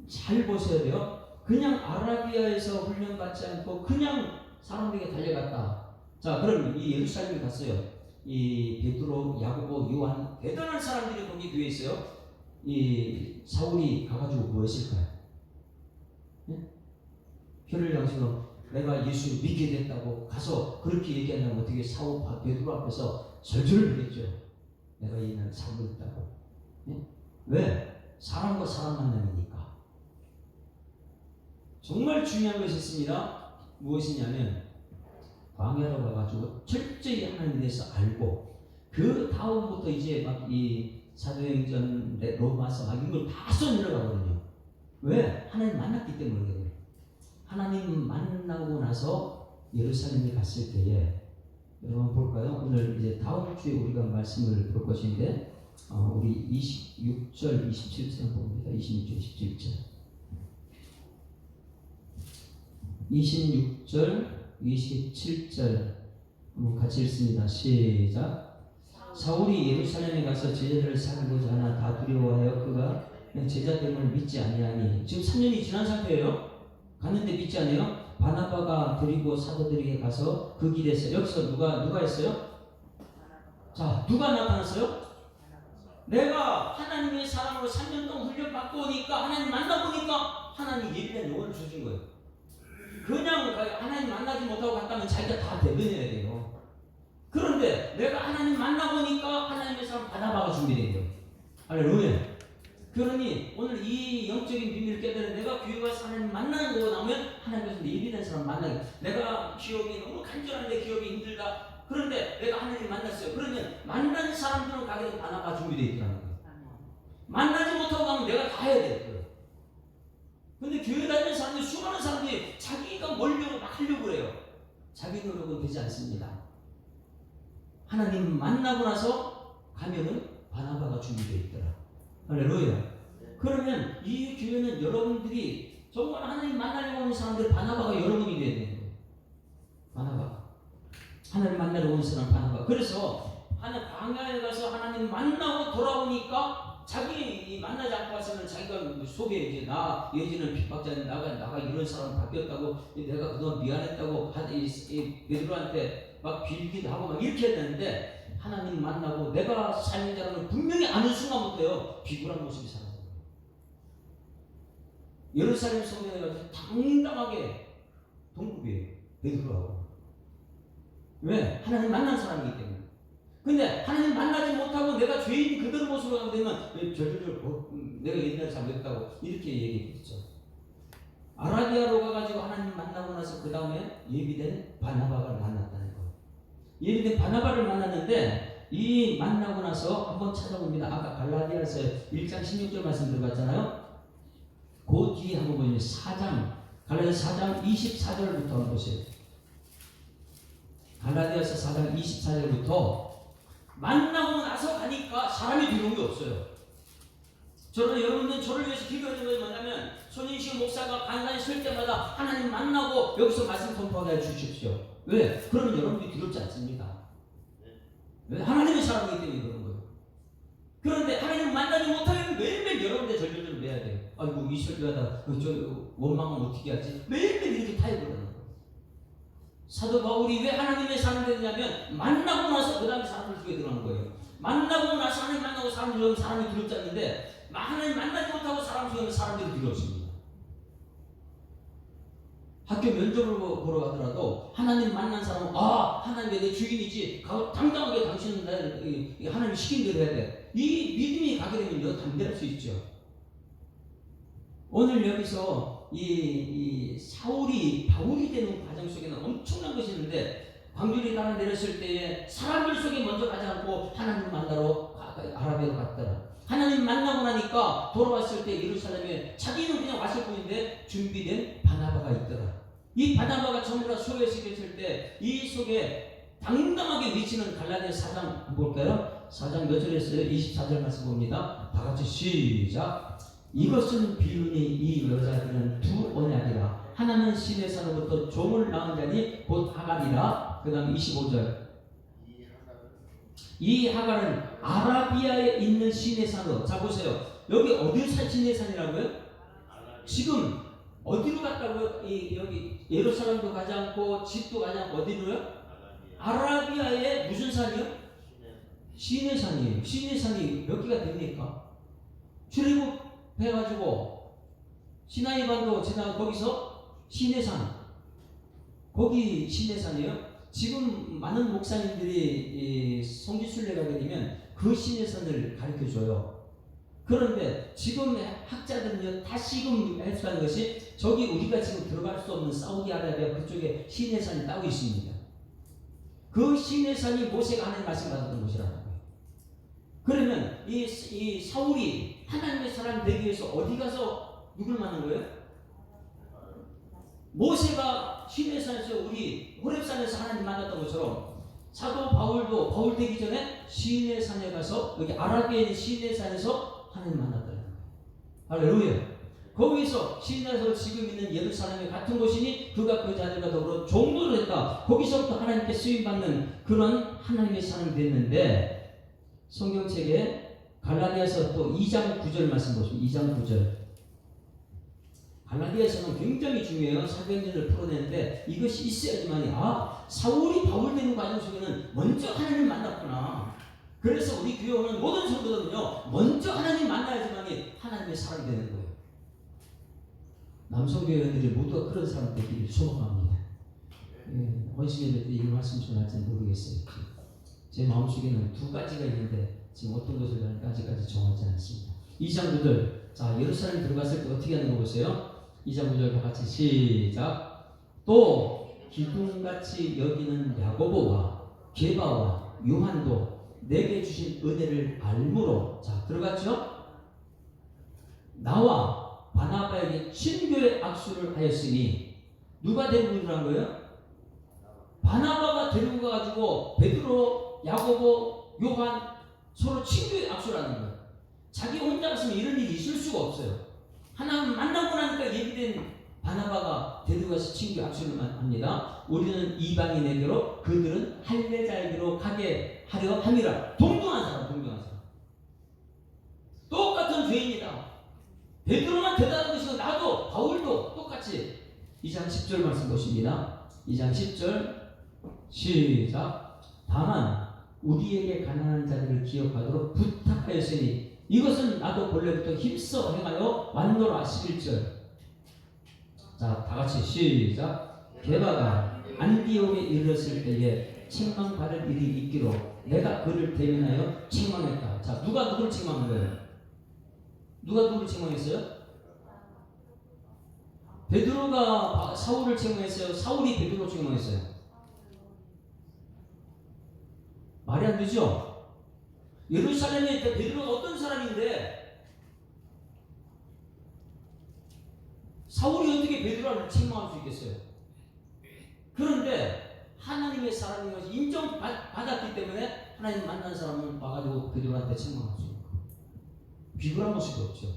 잘 보셔야 돼요. 그냥 아라비아에서 훈련받지 않고 그냥 사람들에게 달려갔다. 자, 그럼 이 예루살렘에 갔어요. 이 베드로, 야고보, 요한 대단한 사람들이 거기 교회에 있어요. 이 사울이 가가지고 뭐 했을까요? 네? 혀를 양식으로 내가 예수를 믿게 됐다고 가서 그렇게 얘기하면 어떻게 사울 베드로 앞에서 절절을 그랬죠. 내가 이날 살고 있다고. 네? 왜? 사람과 사람 만남이니까. 정말 중요한 것이 있습니다. 무엇이냐면 광야로 가가지고 철저히 하나님에 대해서 알고 그 다음부터 이제 막 이 사도행전, 로마서 막 이걸 다 써내려가거든요. 왜? 하나님 만났기 때문에 그래요. 하나님 만나고 나서 예루살렘에 갔을 때에 여러분 볼까요? 오늘 이제 다음 주에 우리가 말씀을 볼 것인데 우리 26절, 27절 봅니다. 26절, 27절. 26절, 27절 한번 같이 읽습니다. 시작. 사울이 예루살렘에 가서 제자들을 살리고자 하나 다 두려워하여 그가 제자됨을 믿지 아니하니 지금 3년이 지난 상태예요. 갔는데 믿지 않아요? 바나바가 데리고 사도들에게 가서 그 길에서 여기서 누가 했어요? 자, 누가 나타났어요? 내가 하나님의 사랑으로 3년 동안 훈련받고 오니까 하나님 만나보니까 하나님 예비된 영혼을 주신 거예요. 그냥 하나님 만나지 못하고 갔다면 자기가 다 대변해야 돼요. 그런데 내가 하나님 만나보니까 하나님의 사랑 바나바가 준비된 거예요. 할렐루야. 그러니 오늘 이 영적인 비밀을 깨달은 내가 교회 가서 하나님 만나는 거 나오면 하나님께서 예비된 사람 만나게. 내가 기억이 너무 간절한데 기억이 힘들다. 그런데 내가 하나님 만났어요. 그러면 만난 사람들은 가게 되면 바나바가 준비되어 있더라는 거예요. 만나지 못하고 가면 내가 다 해야 돼요. 근데 교회 다니는 사람들, 수많은 사람들이 자기가 멀려고 막 하려고 그래요. 자기 노력은 되지 않습니다. 하나님 만나고 나서 가면은 바나바가 준비되어 있더라. 할렐루야. 그러면 이 교회는 여러분들이 정말 하나님 만나려고 하는 사람들 바나바가 여러분이 돼야 되는 거예요. 바나바. 하나님 만나러 온 사람 바나바. 그래서 하나님 광야에 가서 하나님 만나고 돌아오니까 자기 만나지 않고 가서는 자기가 속에 이제 나 예전에 핍박자인 나가 이런 사람 바뀌었다고 내가 그동안 미안했다고 베드로한테 막 빌기도 하고 막 이렇게 했는데 하나님 만나고 내가 살인자라는 분명히 아는 순간부터요 비굴한 모습이 사라져요. 예루살렘 성전에 가서 당당하게 동급이에요. 베드로하고. 왜? 하나님 만난 사람이기 때문에. 근데 하나님 만나지 못하고 내가 죄인 그대로 모습으로 가게 되면 내가 옛날에 잘못했다고 이렇게 얘기했죠. 아라비아로 가가지고 하나님 만나고 나서 그 다음에 예비된 바나바를 만났다는 거예요. 예비된 바나바를 만났는데 이 만나고 나서 한번 찾아봅니다. 아까 갈라디아서 1장 16절 말씀 들어봤잖아요. 그 뒤에 한번 보시면 4장 갈라디아 4장 24절부터 한번 보세요. 갈라디아서 4장 24절부터 만나고 나서 가니까 사람이 들어온 게 없어요. 저는 여러분들 저를 위해서 기도하는 것이 뭐냐면 손인식 목사가 간간히 설 때마다 하나님 만나고 여기서 말씀 선포하게 해주십시오. 왜? 그러면 여러분들이 두렵지 않습니다. 왜? 하나님의 사랑이기 때문에 그런 거예요. 그런데 하나님 만나지 못하면 매일매일 여러분들 절절절 매야 돼요. 아이고 이 설교하다 저 원망은 어떻게 하지? 매일매일 이렇게 타협을 하는 거예요. 사도 바울이 왜 하나님의 사람이 되느냐면 만나고 나서 그 다음에 사람들 속에 들어가는 거예요. 만나고 나서 하나님 만나고 사람들이 들어오면 사람이 두렵지 않는데 하나님 만나지 못하고 사람 속에 사람들이 두렵습니다. 학교 면접을 보러 가더라도 하나님 만난 사람은 하나님이 내 주인이지 당당하게 당신은 나를 하나님이 시킨 대로 해야 돼. 이 믿음이 가게 되면요 담대할 수 있죠. 오늘 여기서 이 사울이 바울이 되는 과정 속에는 엄청난 것이 있는데 광주리 따라 내렸을 때에 사람들 속에 먼저 가지 않고 하나님 만나러 아라비아로 갔더라. 하나님 만나고 나니까 돌아왔을 때 예루살렘에 자기는 그냥 왔을 뿐인데 준비된 바나바가 있더라. 이 바나바가 전부 다 소에 시켰을 때 이 속에 당당하게 외치는 갈라디아 4장 한번 볼까요? 4장 몇 절에 있어요? 24절 말씀 봅니다. 다 같이 시작. 이것은 비유니 이 여자들은 두 언약이라. 하나는 시내산으로부터 종을 낳은 자니 곧 하갈이라. 그 다음 25절. 이 하갈은 아라비아에 있는 시내산으로. 자 보세요. 여기 어디 시내산이라고요? 지금 어디로 갔다고요? 여기 예루살렘도 가지 않고 집도 가지 않고 어디로요? 아라비아의 무슨 산이요? 시내산이에요. 시내산이 몇 개가 됩니까? 출애굽해가지고 시나이반도 지나 거기서 시내산, 거기 시내산이에요. 지금 많은 목사님들이 성지순례 가게 되면 그 시내산을 가르쳐줘요. 그런데 지금 학자들은요 다시금 해석하는 것이 저기 우리가 지금 들어갈 수 없는 사우디아라비아 그쪽에 시내산이 따로 있습니다. 그 시내산이 모세가 하나님 말씀 받았던 곳이라는 거예요. 그러면 이 사울이 하나님의 사람 되기 위해서 어디 가서 누굴 만난 거예요? 모세가 시내산에서 우리 호렙산에서 하나님 만났던 것처럼 사도 바울도 바울 되기 전에 시내산에 가서 여기 아라비아에 있는 시내산에서 하나님 만났다는 거예요. 할렐루야. 거기서 시내에서 지금 있는 예루살렘이 같은 곳이니 그가 그 자들과 더불어 종도를 했다. 거기서부터 하나님께 쓰임받는 그런 하나님의 사람이 됐는데 성경책에 갈라디아서 또 2장 9절 말씀 보시면 2장 9절. 갈라디아서는 굉장히 중요해요. 사도행전을 풀어내는데 이것이 있어야지만이 사울이 바울 되는 과정 속에는 먼저 하나님 만났구나. 그래서 우리 교회 오는 모든 성도들은요 먼저 하나님 만나야지만이 하나님의 사람이 되는 거예요. 남성교회들이 모두가 그런 사람 되기를 소망합니다. 원시교회 때 이 말씀 전할지는 모르겠어요. 제 마음속에는 두 가지가 있는데 지금 어떤 것을 아직까지 정하지 않습니다. 2장 9절. 자, 예루살렘 들어갔을 때 어떻게 하는 거 보세요. 2장 9절 다 같이 시작. 또 기둥같이 여기는 야고보와 게바와 요한도 내게 주신 은혜를 알므로. 자, 들어갔죠? 나와 바나바에게 친교의 악수를 하였으니 누가 데리고 간 거예요? 바나바가 데리고 가가지고 베드로, 야고보, 요한 서로 친교의 악수를 하는 거예요. 자기 혼자 갔으면 이런 일이 있을 수가 없어요. 하나님 만나고 나니까 얘기된 바나바가 데리고 가서 친교의 악수를 합니다. 우리는 이방인에게로 그들은 할례자에게로 가게 하려 함이라. 동등한 사람. 똑같은 죄인이다. 베드로만 대단한 것이고 나도 바울도 똑같이. 2장 10절 말씀 보십니다. 2장 10절 시작. 다만 우리에게 가난한 자들을 기억하도록 부탁하였으니 이것은 나도 본래부터 힘써 행하여 완노라. 11절. 자, 다같이 시작. 게바가 안디옥에 이르렀을 때에 책망받을 일이 있기로 내가 그를 대면하여 책망했다. 자, 누가 누구를 책망한 거예요? 누가 누구를 책망했어요? 베드로가 사울을 책망했어요? 사울이 베드로를 책망했어요? 말이 안 되죠? 예루살렘에 있던 베드로가 어떤 사람인데 사울이 어떻게 베드로를 책망할 수 있겠어요? 그런데 하나님의 사람인 것이 인정받았기 때문에 하나님 만난 사람을 봐가지고 베드로한테 책망할 수 있는 거예요. 비굴한 모습이 없죠.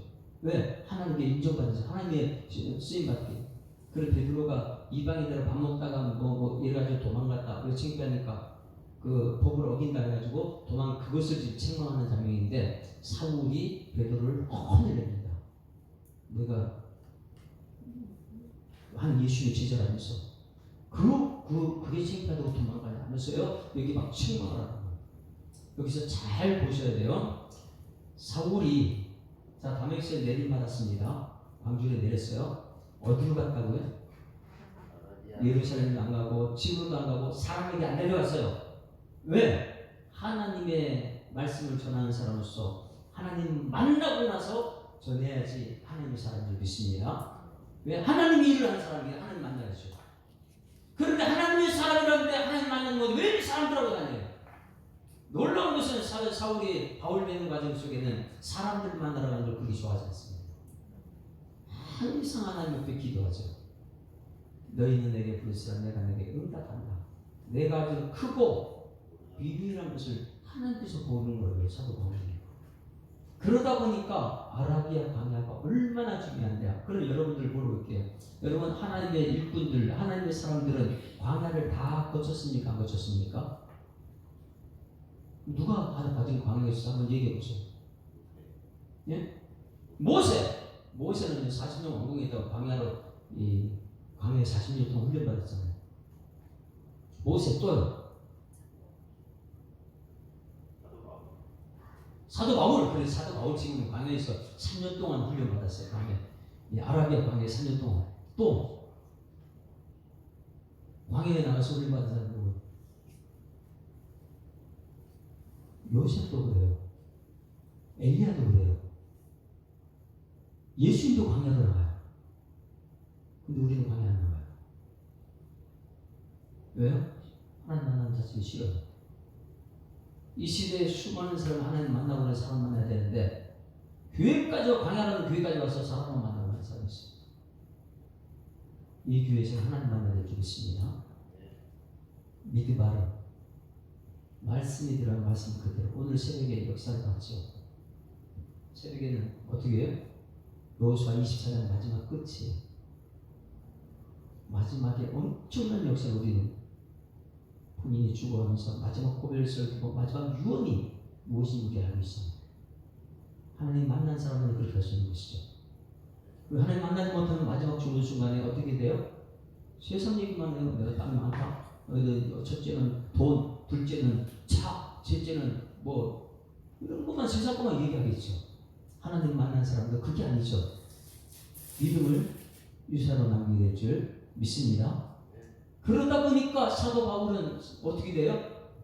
왜? 하나님께 인정받아서 하나님의 쓰임받기. 그래서 베드로가 이방인들과 밥 먹다가 여러 가지 도망갔다. 왜 창피하니까 그 법을 어긴다 해가지고 그것을 책망하는 장면인데 사울이 베드로를 혼내냅니다. 내가 한 예수의 제자라면서 그게 창피하다고 도망가냐 하면서요 여기 막 책망을 하는 거예요. 여기서 잘 보셔야 돼요. 사울이 다메섹에 내림받았습니다. 광주에 내렸어요. 어디로 갔다고요? 예루살렘도 안 가고 지구도 안 가고 사람에게 안 내려갔어요. 왜? 하나님의 말씀을 전하는 사람으로서 하나님 만나고 나서 전해야지 하나님의 사람을 믿습니다. 왜? 하나님이 일을 하는 사람이에요. 하나님 만나야죠. 그런데 하나님의 사람이라는데 하나님 만나는 건데 왜 사람들하고 다녀요? 놀라운 것은 사울이 바울 되는 과정 속에는 사람들 만나러 가는 걸 그렇게 좋아하지 않습니다. 항상 하나님 옆에 기도하죠. 너희는 내게 부르시라 내가 내게 응답한다. 내가 아주 크고 비밀한 것을 하나님께서 보는 거예요. 사도 바울이. 그러다 보니까 아라비아 광야가 얼마나 중요한데요. 그럼 여러분들 물어볼게요. 여러분 하나님의 일꾼들, 하나님의 사람들은 광야를 다 거쳤습니까? 안 거쳤습니까? 누가 가진 광야에서 한번 얘기해 보세요. 예? 모세는 40년 왕궁에 있다가 광야에 40년 동안 훈련받았잖아요. 모세 또요. 사도 바울 지금 광야에서 3년 동안 훈련받았어요. 아라비아 광야에 3년 동안. 또 광야에 나가서 훈련받은 사람 누구? 요셉도 그래요. 엘리야도 그래요. 예수님도 광야로 나가요. 근데 우리는 광야 안 나가요. 왜요? 하나님 만나는 자체가 싫어요. 이 시대에 수많은 사람 하나님 만나고 나서 사람 만나야 되는데 광야라는 교회까지 와서 사람만 만나고 하는 사람이 있어요. 이 교회에서 하나님 만나야 될 줄 있습니다. 믿음바로 말씀이 들어간 말씀 그대로 오늘 새벽에 역사를 봤죠. 새벽에는 어떻게 해요? 여호수아 24장 마지막 끝이에요. 마지막에 엄청난 역사를 우리는 본인이 죽어가면서 마지막 고백을 쓰고 마지막 유언이 무엇인지 우리 알고 있습니다. 하나님 만난 사람은 그렇게 할 수 있는 것이죠. 그리고 하나님 만나지 못하는 마지막 죽는 순간에 어떻게 돼요? 세상 얘기만 해요. 내가 땅이 많다. 첫째는 돈, 둘째는 차, 셋째는 뭐 이런 것만 세상 것만 얘기하겠죠. 하나님 만난 사람도 그게 아니죠. 믿음을 유산으로 남기게 될 줄 믿습니다. 그러다 보니까 사도 바울은 어떻게 돼요?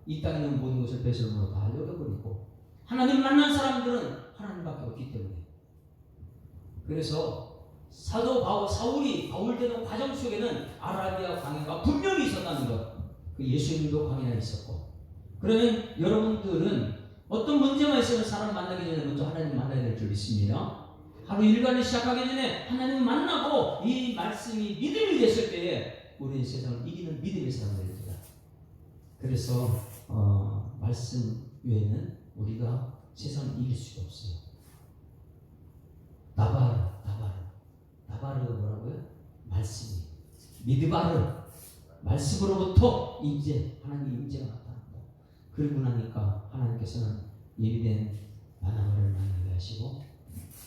이 땅에 있는 모든 것을 배설물로 다 여겨버리고 하나님 만난 사람들은 하나님밖에 없기 때문에. 그래서 사도 사울이 바울되는 과정 속에는 아라비아 광야가 분명히 있었다는 것. 그 예수님도 광야에 있었고. 그러면 여러분들은 어떤 문제가 있으면 사람 만나기 전에 먼저 하나님 만나야 될 줄 믿습니다. 하루 일과를 시작하기 전에 하나님을 만나고 이 말씀이 믿음이 됐을 때에 우리 세상을 이기는 믿음의 사람들이 됩니다. 그래서 말씀 외에는 우리가 세상을 이길 수가 없어요. 나바르가 뭐라고요? 말씀이. 미드바르. 말씀으로부터 임재, 하나님의 임재가 나타난다. 그러고 나니까 하나님께서는 예비된 마나마를 만나게 하시고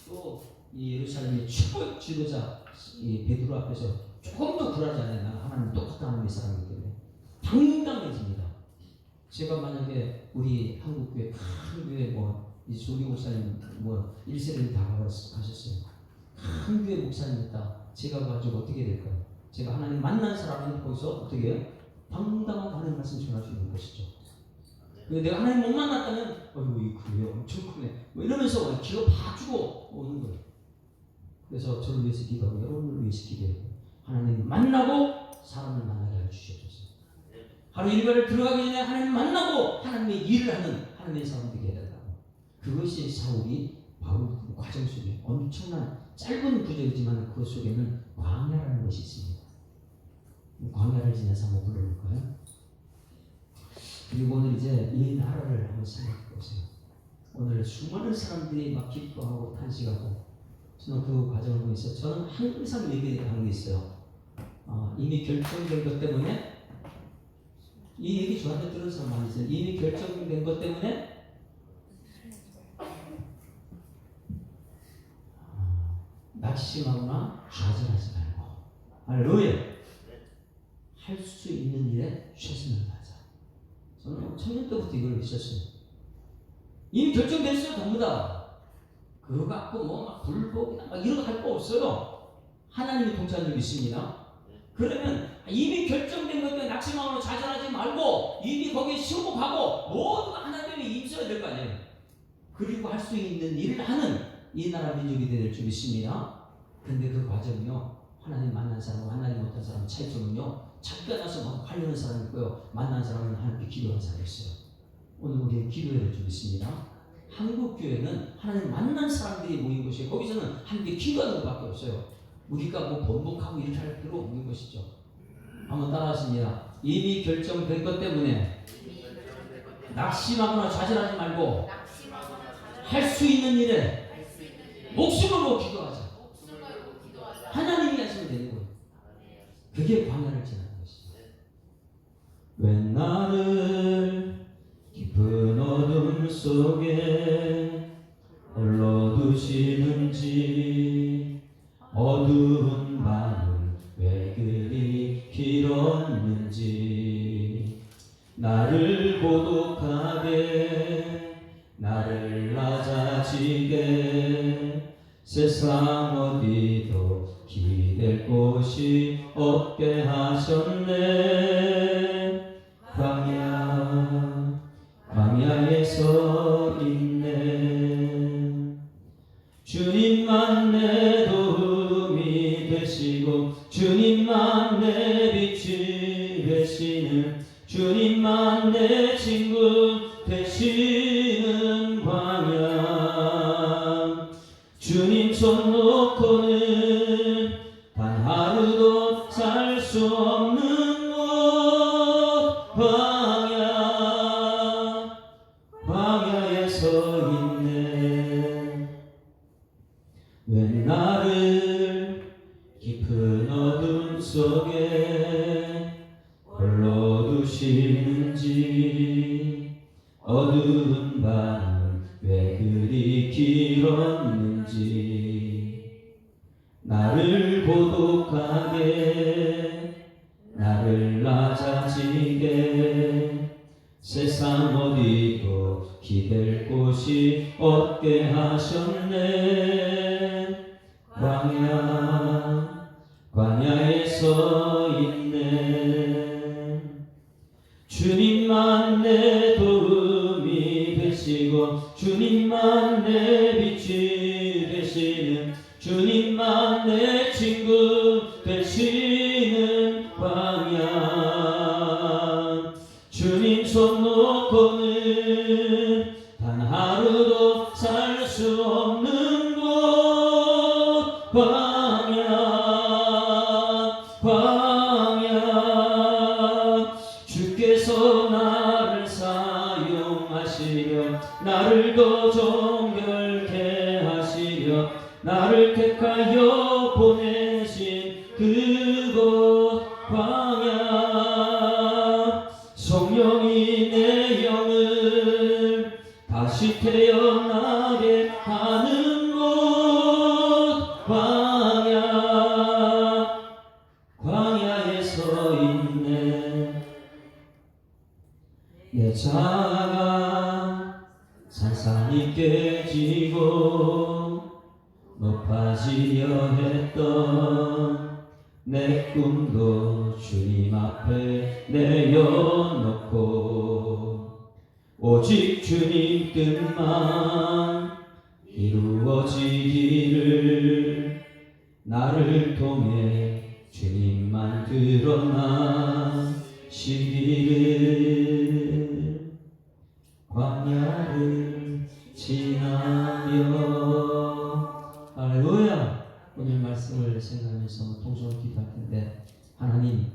또 이 예루살렘의 최고 지도자 이 베드로 앞에서 조금도 굴하지 않는 하나님 똑같은 하나님의 사람이기 때문에 당당해집니다. 제가 만약에 우리 한국교회 큰 교회 이 조기 목사님 1세를 다 가셨어요. 큰 교회 목사님이다. 제가 가지고 어떻게 될까요? 제가 하나님 만난 사람은 거기서 어떻게 해요? 당당한 하나님 말씀 전할 수 있는 것이죠. 내가 하나님 못 만났다면 어이구 이 교회 엄청 크네 이러면서 기가 봐주고 오는 거예요. 그래서 저를 위해서 기도하고 여러분을 위해서 기도해요. 하나님 만나고 사람을 만나게 해주시옵소서. 하루 일과를 들어가기 전에 하나님 만나고 하나님의 일을 하는 하나님의 사람 되게 해달라고. 그것이 사울이 바울 과정 속에 엄청난 짧은 구절이지만 그 속에는 광야라는 것이 있습니다. 광야를 지나서 한번 불러볼까요? 그리고 오늘 이제 이 나라를 한번 생각해 보세요. 오늘 수많은 사람들이 막 기뻐하고 탄식하고 저는 그 과정을 보면서 저는 항상 얘기하는 게 있어요. 이미 결정된 것 때문에 이 얘기 저한테 들은 사람 많이 있어요. 이미 결정된 것 때문에 낙심하거나 좌절하지 말고 할렐루야. 할 수 있는 일에 최선을 다하자. 저는 청년 때부터 이걸 있었어요. 이미 결정됐어요. 전부 다. 그거 갖고 막 불복이나 막 이런 거 할 거 없어요. 하나님이 통치하는 줄 믿습니다. 그러면 이미 결정된 것 때문에 낙심하거나 좌절하지 말고 이미 거기에 신고하고 모두가 하나님이 임셔야 될 거 아니에요. 그리고 할 수 있는 일을 하는 이 나라 민족이 될 줄 믿습니다. 근데 그 과정은요, 하나님 만난 사람과 하나님 못한 사람 차이점은요, 잠깐 와서 막 하려는 사람이 있고요, 만난 사람은 하나님께 기도하는 사람이 있어요. 오늘 우리는 기도해야 될 줄 믿습니다. 한국 교회는 하나님 만난 사람들이 모인 곳이에요. 거기서는 하나님께 기도하는 것밖에 없어요. 우리가 번복하고 이렇게 할 필요 없는 것이죠. 한번 따라하십니다. 이미 결정된 것 때문에 낙심하거나 좌절하지 말고 할 수 있는 일에 목숨을 걸고 기도하자. 하나님이 하시면 되는 거예요. 그게 광야를 지나는 것이죠. 왜 나를 깊은 어둠 속에 홀로 두시는지 어두운 밤은 왜 그리 길었는지 나를 고독하게 나를 낮아지게 세상 어디도 기댈 곳이 없게 하셨네. 광야에 서 있네. 주님만 내 도움이 되시고 주님만 내 빛이 되시는 주님만 내 친구 되시는 광야. 주님 손 놓고는 단 하루도 살 수 없는 곳 광야에 서 있네. 왜 나를 깊은 어둠 속에 홀로 두시는지 어두운 밤은 왜 그리 세월이 길었는지 나를 고독하게 나를 낮아지게 세상 어디도 기댈 곳이 없게 하셨네. 광야에 서 있네. 주님만 내 도움이 되시고 주님만 내 빛이 되시는 주님만 내 친구 되시는 광야. 주님 손 놓고는 단 하루도 살 수 없는 곳 광야. 주께서 나를 사용하시려 나를 더 정결케 하시려 나를 택하여 보내신 그곳 광야. 성령이 내 영을 다시 태어나게 하는 곳 광야에 서 있네. 내 자아가 산산이 깨지고 높아지려 했던 내 꿈도 주님 앞에 내려놓고 오직 주님 뜻만 이루어지기를 나를 통해 주님만 드러나시기를 광야를 지나며. 할렐루야. 오늘 말씀을 생각하면서 통성을 기도할 텐데, 하나님,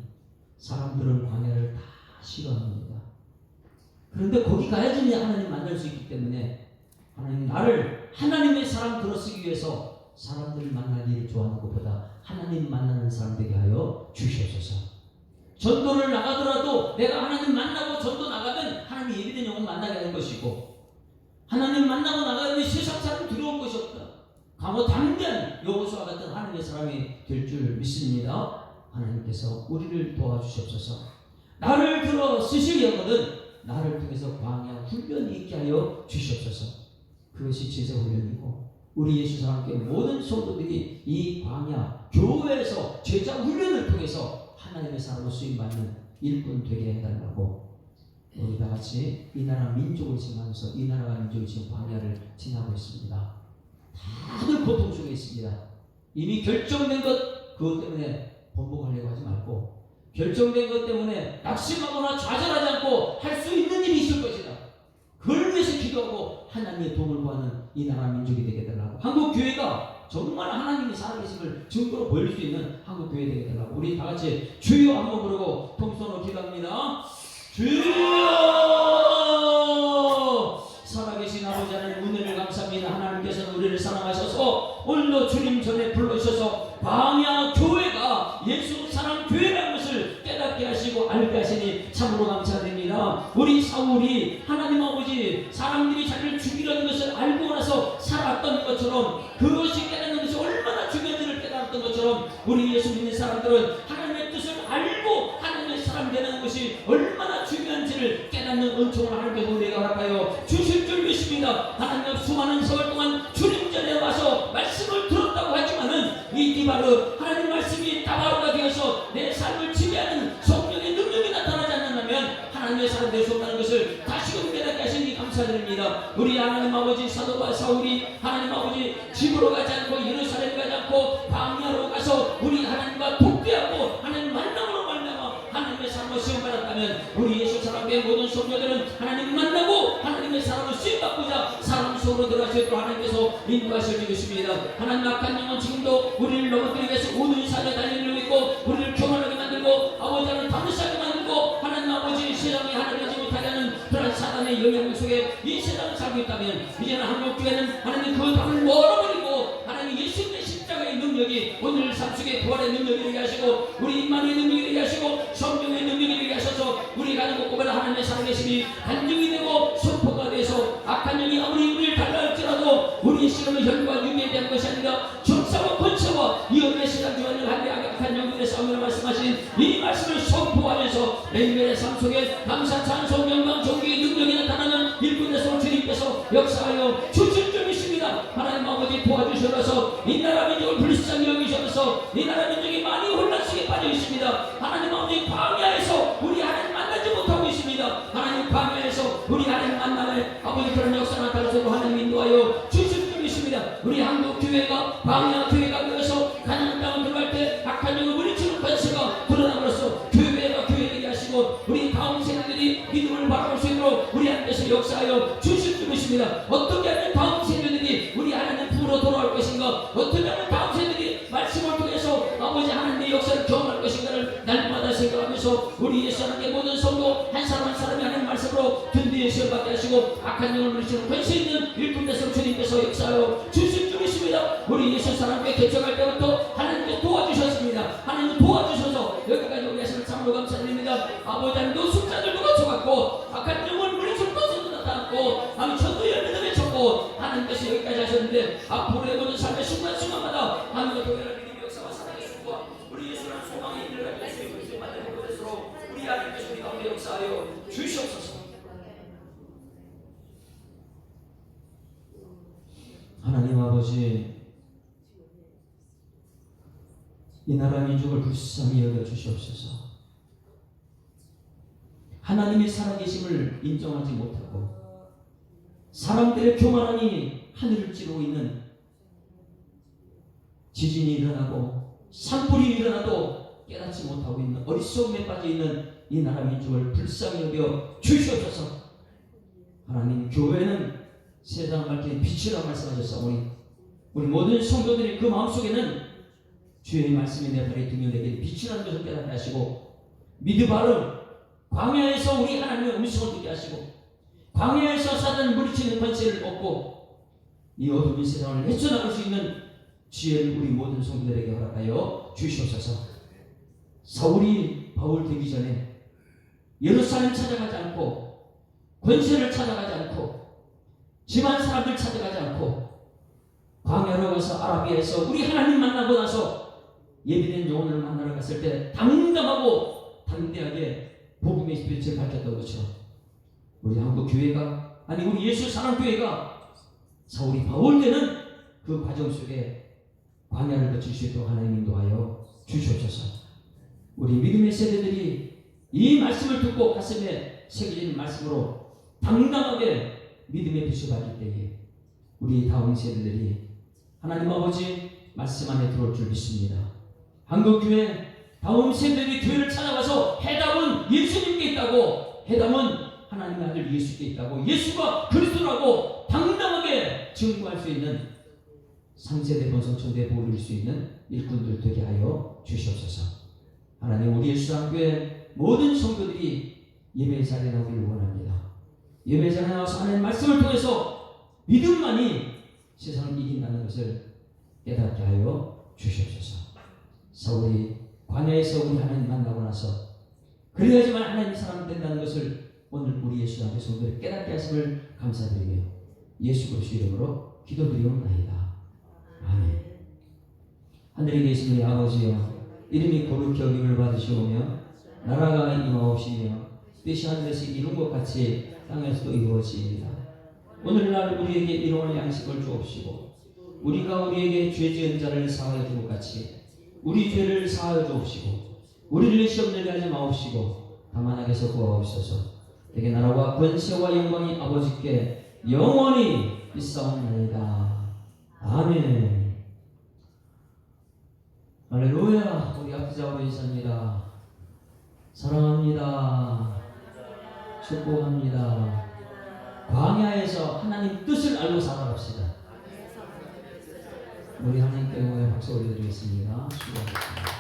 사람들은 광야를 다 싫어합니다. 그런데 거기 가야지 하나님 만날 수 있기 때문에 하나님, 나를 하나님의 사람 들어쓰기 위해서 사람들 만날 일을 좋아하는 것보다 하나님 만나는 사람 되게 하여 주시옵소서. 전도를 나가더라도 내가 하나님 만나고 전도 나가면 하나님 예비된 영혼 만나게 하는 것이고, 하나님 만나고 나가면 세상 사람 두려울 것이 없다. 강호 당면 여호수아 같은 하나님의 사람이 될 줄 믿습니다. 하나님께서 우리를 도와주시옵소서. 나를 들어 쓰시려거든 나를 통해서 광야 훈련이 있게 하여 주시옵소서. 그것이 제자 훈련이고, 우리 예수와 함께 모든 성도들이 이 광야 교회에서 제자 훈련을 통해서 하나님의 사람으로 쓰임받는 일꾼 되게 해달라고, 우리 다 같이 이 나라 민족을 지나면서 이 나라가 민족이 지금 광야를 지나고 있습니다. 다들 고통 속에 있습니다. 이미 결정된 것, 그것 때문에 번복하려고 하지 말고, 결정된 것 때문에 낙심하거나 좌절하지 않고 할 수 있는 일이 있을 것이다. 그걸 위해서 기도하고 하나님의 도움을 구하는 이 나라 민족이 되게 해달라고, 한국 교회가 정말 하나님이 살아계심을 증거로 보일 수 있는 한국 교회 되게 해달라고, 우리 다 같이 주여 한번 부르고 통성으로 기도합니다. 주여! 살아계신 아버지 하나님, 은혜를 감사합니다. 하나님께서는 우리를 사랑하셔서 오늘도 주님 전에 불러주셔서 광야 교회가 예수 사랑 교회라는 것을 깨닫게 하시고 알게 하시니 참으로 감사드립니다. 우리 사울이 하나님 아버지 사람들이 자기를 죽이려는 것을 알고 나서 살았던 것처럼, 그것이 깨닫는 것이 얼마나 중요한지를 깨달았던 것처럼, 우리 예수 믿는 사람들은 하나님의 뜻을 알고 하나님의 사람 되는 것이 얼마나 중요한지를 깨닫는 은총을 하나님께서 우리에게 허락하여 주실 줄 믿습니다. 하나님, 수많은 세월 동안 주님 전에 와서 말씀을 들었다고 하지만은 이 디바르 하나님 말씀이 다바로가 되어서 내 삶을 지배하는 성령의 능력이 나타나지 않는다면 하나님의 사람 될 수 없다는 것을 다시금 깨닫게 하시니 감사드립니다. 우리 하나님 아버지 사도와 사울이 하나님 아버지 집으로 가지 않고 예루살렘 가지 않고 광야로 가서 우리 하나님과 독대하고 하나님 만남으로 말미암아 하나님의 삶을 시험받았다면, 우리 예수 사람의 모든 성도들은 하나님 만나고 하나님의 사람을 쓰임받고자 사람 속으로 들어가시도록 하나님께서 인도하실 것입니다. 하나님, 악한 영혼 지금도 우리를 넘어뜨리기 위해서 모든 사람에 달리고 있고, 우리를 교만하게 만들고 아버지 하나님 담대하게 만들고, 하나님 아버지 세상에 하나님을 못하게 하는 그런 사단의 영향 속에 이 세상을 살고 있다면, 이제는 한국교회는 하나님 그 답을 멀어버리고 하나님 예수님의 십자가의 능력이 오늘 삶 속에 부활의 능력이 되게 하시고, 우리 임마누의 능력이 되게 하시고, 성령의 능력이 되게 하셔서 우리 가는 곳곳마다 하나님의 살아계심이 간증이 되고 선포가 돼서 악한 영이 아무리 우리를 달라할지라도 여러분의 삶 속에 감사, 찬송, 영광, 존귀, 능력이 나타나는 일꾼에서 주님께서 역사하여 주실 줄 믿습니다. 하나님 아버지 도와주셔서 이 나라 민족을 불쌍히 여기셔서 이 나라 민족이 많이 혼란 속에 빠져 있습니다. 하나님 아버지 광야에서 우리 하나님 만나지 못하고 있습니다. 하나님 광야에서 우리 하나님 만남에 아버지 그런 역사 나타나서 하나님 인도하여 주실 줄 믿습니다. 우리 한국 교회가 광야 교회가 되어서 가나안 땅을 들어갈 때 악한 영을 물리치는 권세가 드러남으로써 교회가 교회되게 하시고 우리 다음 세대들이 믿음을 바라볼 수 있도록 우리 하나님께서 역사하여 주실 줄 믿습니다. 어떻게 하면 다음 세대들이 우리 하나님 품으로 돌아올 것인가, 어떻게 하면 다음 세대들이 말씀을 통해서 아버지 하나님의 역사를 경험할 것인가를 날마다 생각하면서 우리 예수 하나님의 모든 성도 한 사람 한 사람이 하나님 말씀으로 든든히 시험받게 하시고 악한 영을 물리치는 권세 있는 일꾼에서 주님께서 역사하여 주실 줄 믿습니다. 우리 예수 사람께 개척할 때부터 하나님께 도와주셨습니다. 하나님 도와주셔서 여기까지 오게 하시는 참으로 감사드립니다. 아버지 하나님도 숫자들도 갖춰갖고 악한 영을 물리치는 권세도 나타났고 아무 천도 열매도 맺혔고 하나님께서 여기까지 하셨는데 앞으로 해보는 삶의 순간순간마다 하나님의 교회를 믿음의 역사와 사랑의 수고와 우리 예수라는 소망이 일어날 수 있는 것을 만드는 것으로 우리 하나님께서 우리 가운데 역사하여 주시옵소서. 하나님 아버지, 이 나라 민족을 불쌍히 여겨 주시옵소서. 하나님의 살아계심을 인정하지 못하고 사람들의 교만함이 하늘을 찌르고 있는, 지진이 일어나고 산불이 일어나도 깨닫지 못하고 있는 어리석음에 빠져 있는 이 나라 민족을 불쌍히 여겨 주시옵소서. 하나님, 교회는 세상 밝힌 빛이라고 말씀하셨사오니 우리 모든 성도들이 그 마음속에는 주의 말씀이 내 발에 등에 내게 빛이라는 것을 깨닫게 하시고 믿음 바른 광야에서 우리 하나님의 음성을 듣게 하시고 광야에서 사단을 물리치는 권세를 얻고 이 어둠의 세상을 헤쳐나갈 수 있는 지혜를 우리 모든 성도들에게 허락하여 주시옵소서. 사울이 바울 되기 전에 예루살렘 찾아가지 않고 권세를 찾아가지 않고 집안 사람들 찾아가지 않고 광야로 가서 아라비아에서 우리 하나님 만나고 나서 예비된 영혼을 만나러 갔을 때 당당하고 담대하게 복음의 빛을 밝혔던 것처럼 우리 한국 교회가, 아니 우리 예수 사랑 교회가 사울이 바울 되는 그 과정 속에 광야를 거칠 수 있도록 하나님 인도하여 주시옵소서. 우리 믿음의 세대들이 이 말씀을 듣고 가슴에 새겨지는 말씀으로 당당하게 믿음의 빛을 받을 때에 우리 다음 세대들이 하나님 아버지 말씀 안에 들어올 줄 믿습니다. 한국교회 다음 세대들이 교회를 찾아가서 해답은 예수님께 있다고, 해답은 하나님의 아들 예수께 있다고, 예수가 그리스도라고 당당하게 증거할 수 있는 상세대 번성천대에 보일 수 있는 일꾼들 되게 하여 주시옵소서. 하나님, 우리 예수상교회 모든 성도들이 예배 자리에 나오기를 원합니다. 예배 자리에 나와서 하나님 말씀을 통해서 믿음만이 세상을 이긴다는 것을 깨닫게 하여 주시옵소서. 사울이 광야에서 우리 하나님 만나고 나서 그래야지만 하나님 사람 된다는 것을 오늘 우리 예수 앞에 성도를 깨닫게 하심을 감사드리며 예수 그리스도 이름으로 기도드리옵나이다. 아멘. 하늘에 계신 우리 아버지여, 이름이 거룩히 여김을 받으시오며 나라가 임하옵시며 뜻이 하늘에서 이룬 것 같이 땅에서도 이루어지이다. 오늘날 우리에게 일용할 양식을 주옵시고 우리가 우리에게 죄 지은 자를 사하여 준 것 같이 우리 죄를 사하여 주옵시고 우리를 시험 들게 하지 마옵시고 다만 악에서 구하옵소서. 내게 나라와 권세와 영광이 아버지께 영원히 있사옵나이다. 아멘. 할렐루야. 우리 아버지 아버지십니다. 사랑합니다. 축복합니다. 광야에서 하나님 뜻을 알고 살아갑시다. 우리 하나님께 박수 올려드리겠습니다. 수고하셨습니다.